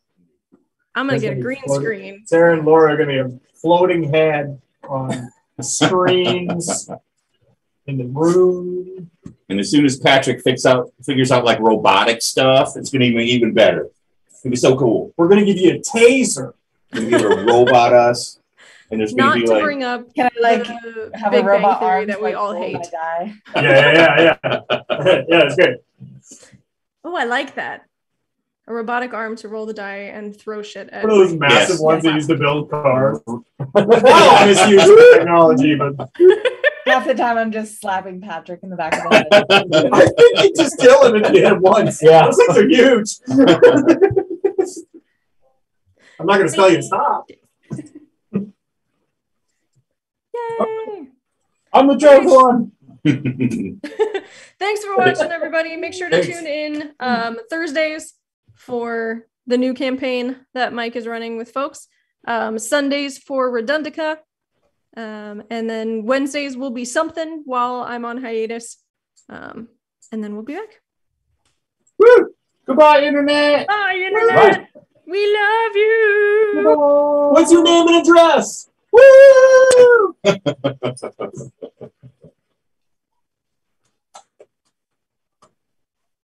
I'm gonna get a green screen. Sarah and Laura are gonna be a floating head on the screens in the room. And as soon as Patrick figures out like robotic stuff, it's gonna be even better. It's gonna be so cool. We're gonna give you a taser. We're gonna give a robot us, and there's gonna Not be to like, bring up Can I like the have Big a robot Bang Theory arm that to, we like, all roll hate. my die? Yeah. Yeah, it's good. Oh, I like that. A robotic arm to roll the die and throw shit at. One of those massive Yes. ones they use to build cars. I misuse the technology, but Half the time I'm just slapping Patrick in the back of the head. I think you just kill him if you hit him once. Yeah, those things are huge. I'm not going to tell you to stop. Yay! I'm the joke one. Thanks for watching, everybody. Make sure to tune in Thursdays for the new campaign that Mike is running with folks. Sundays for Redundica. And then Wednesdays will be something while I'm on hiatus. And then we'll be back. Woo! Goodbye, Internet. Bye, Internet. Bye. We love you. What's your name and address? Woo!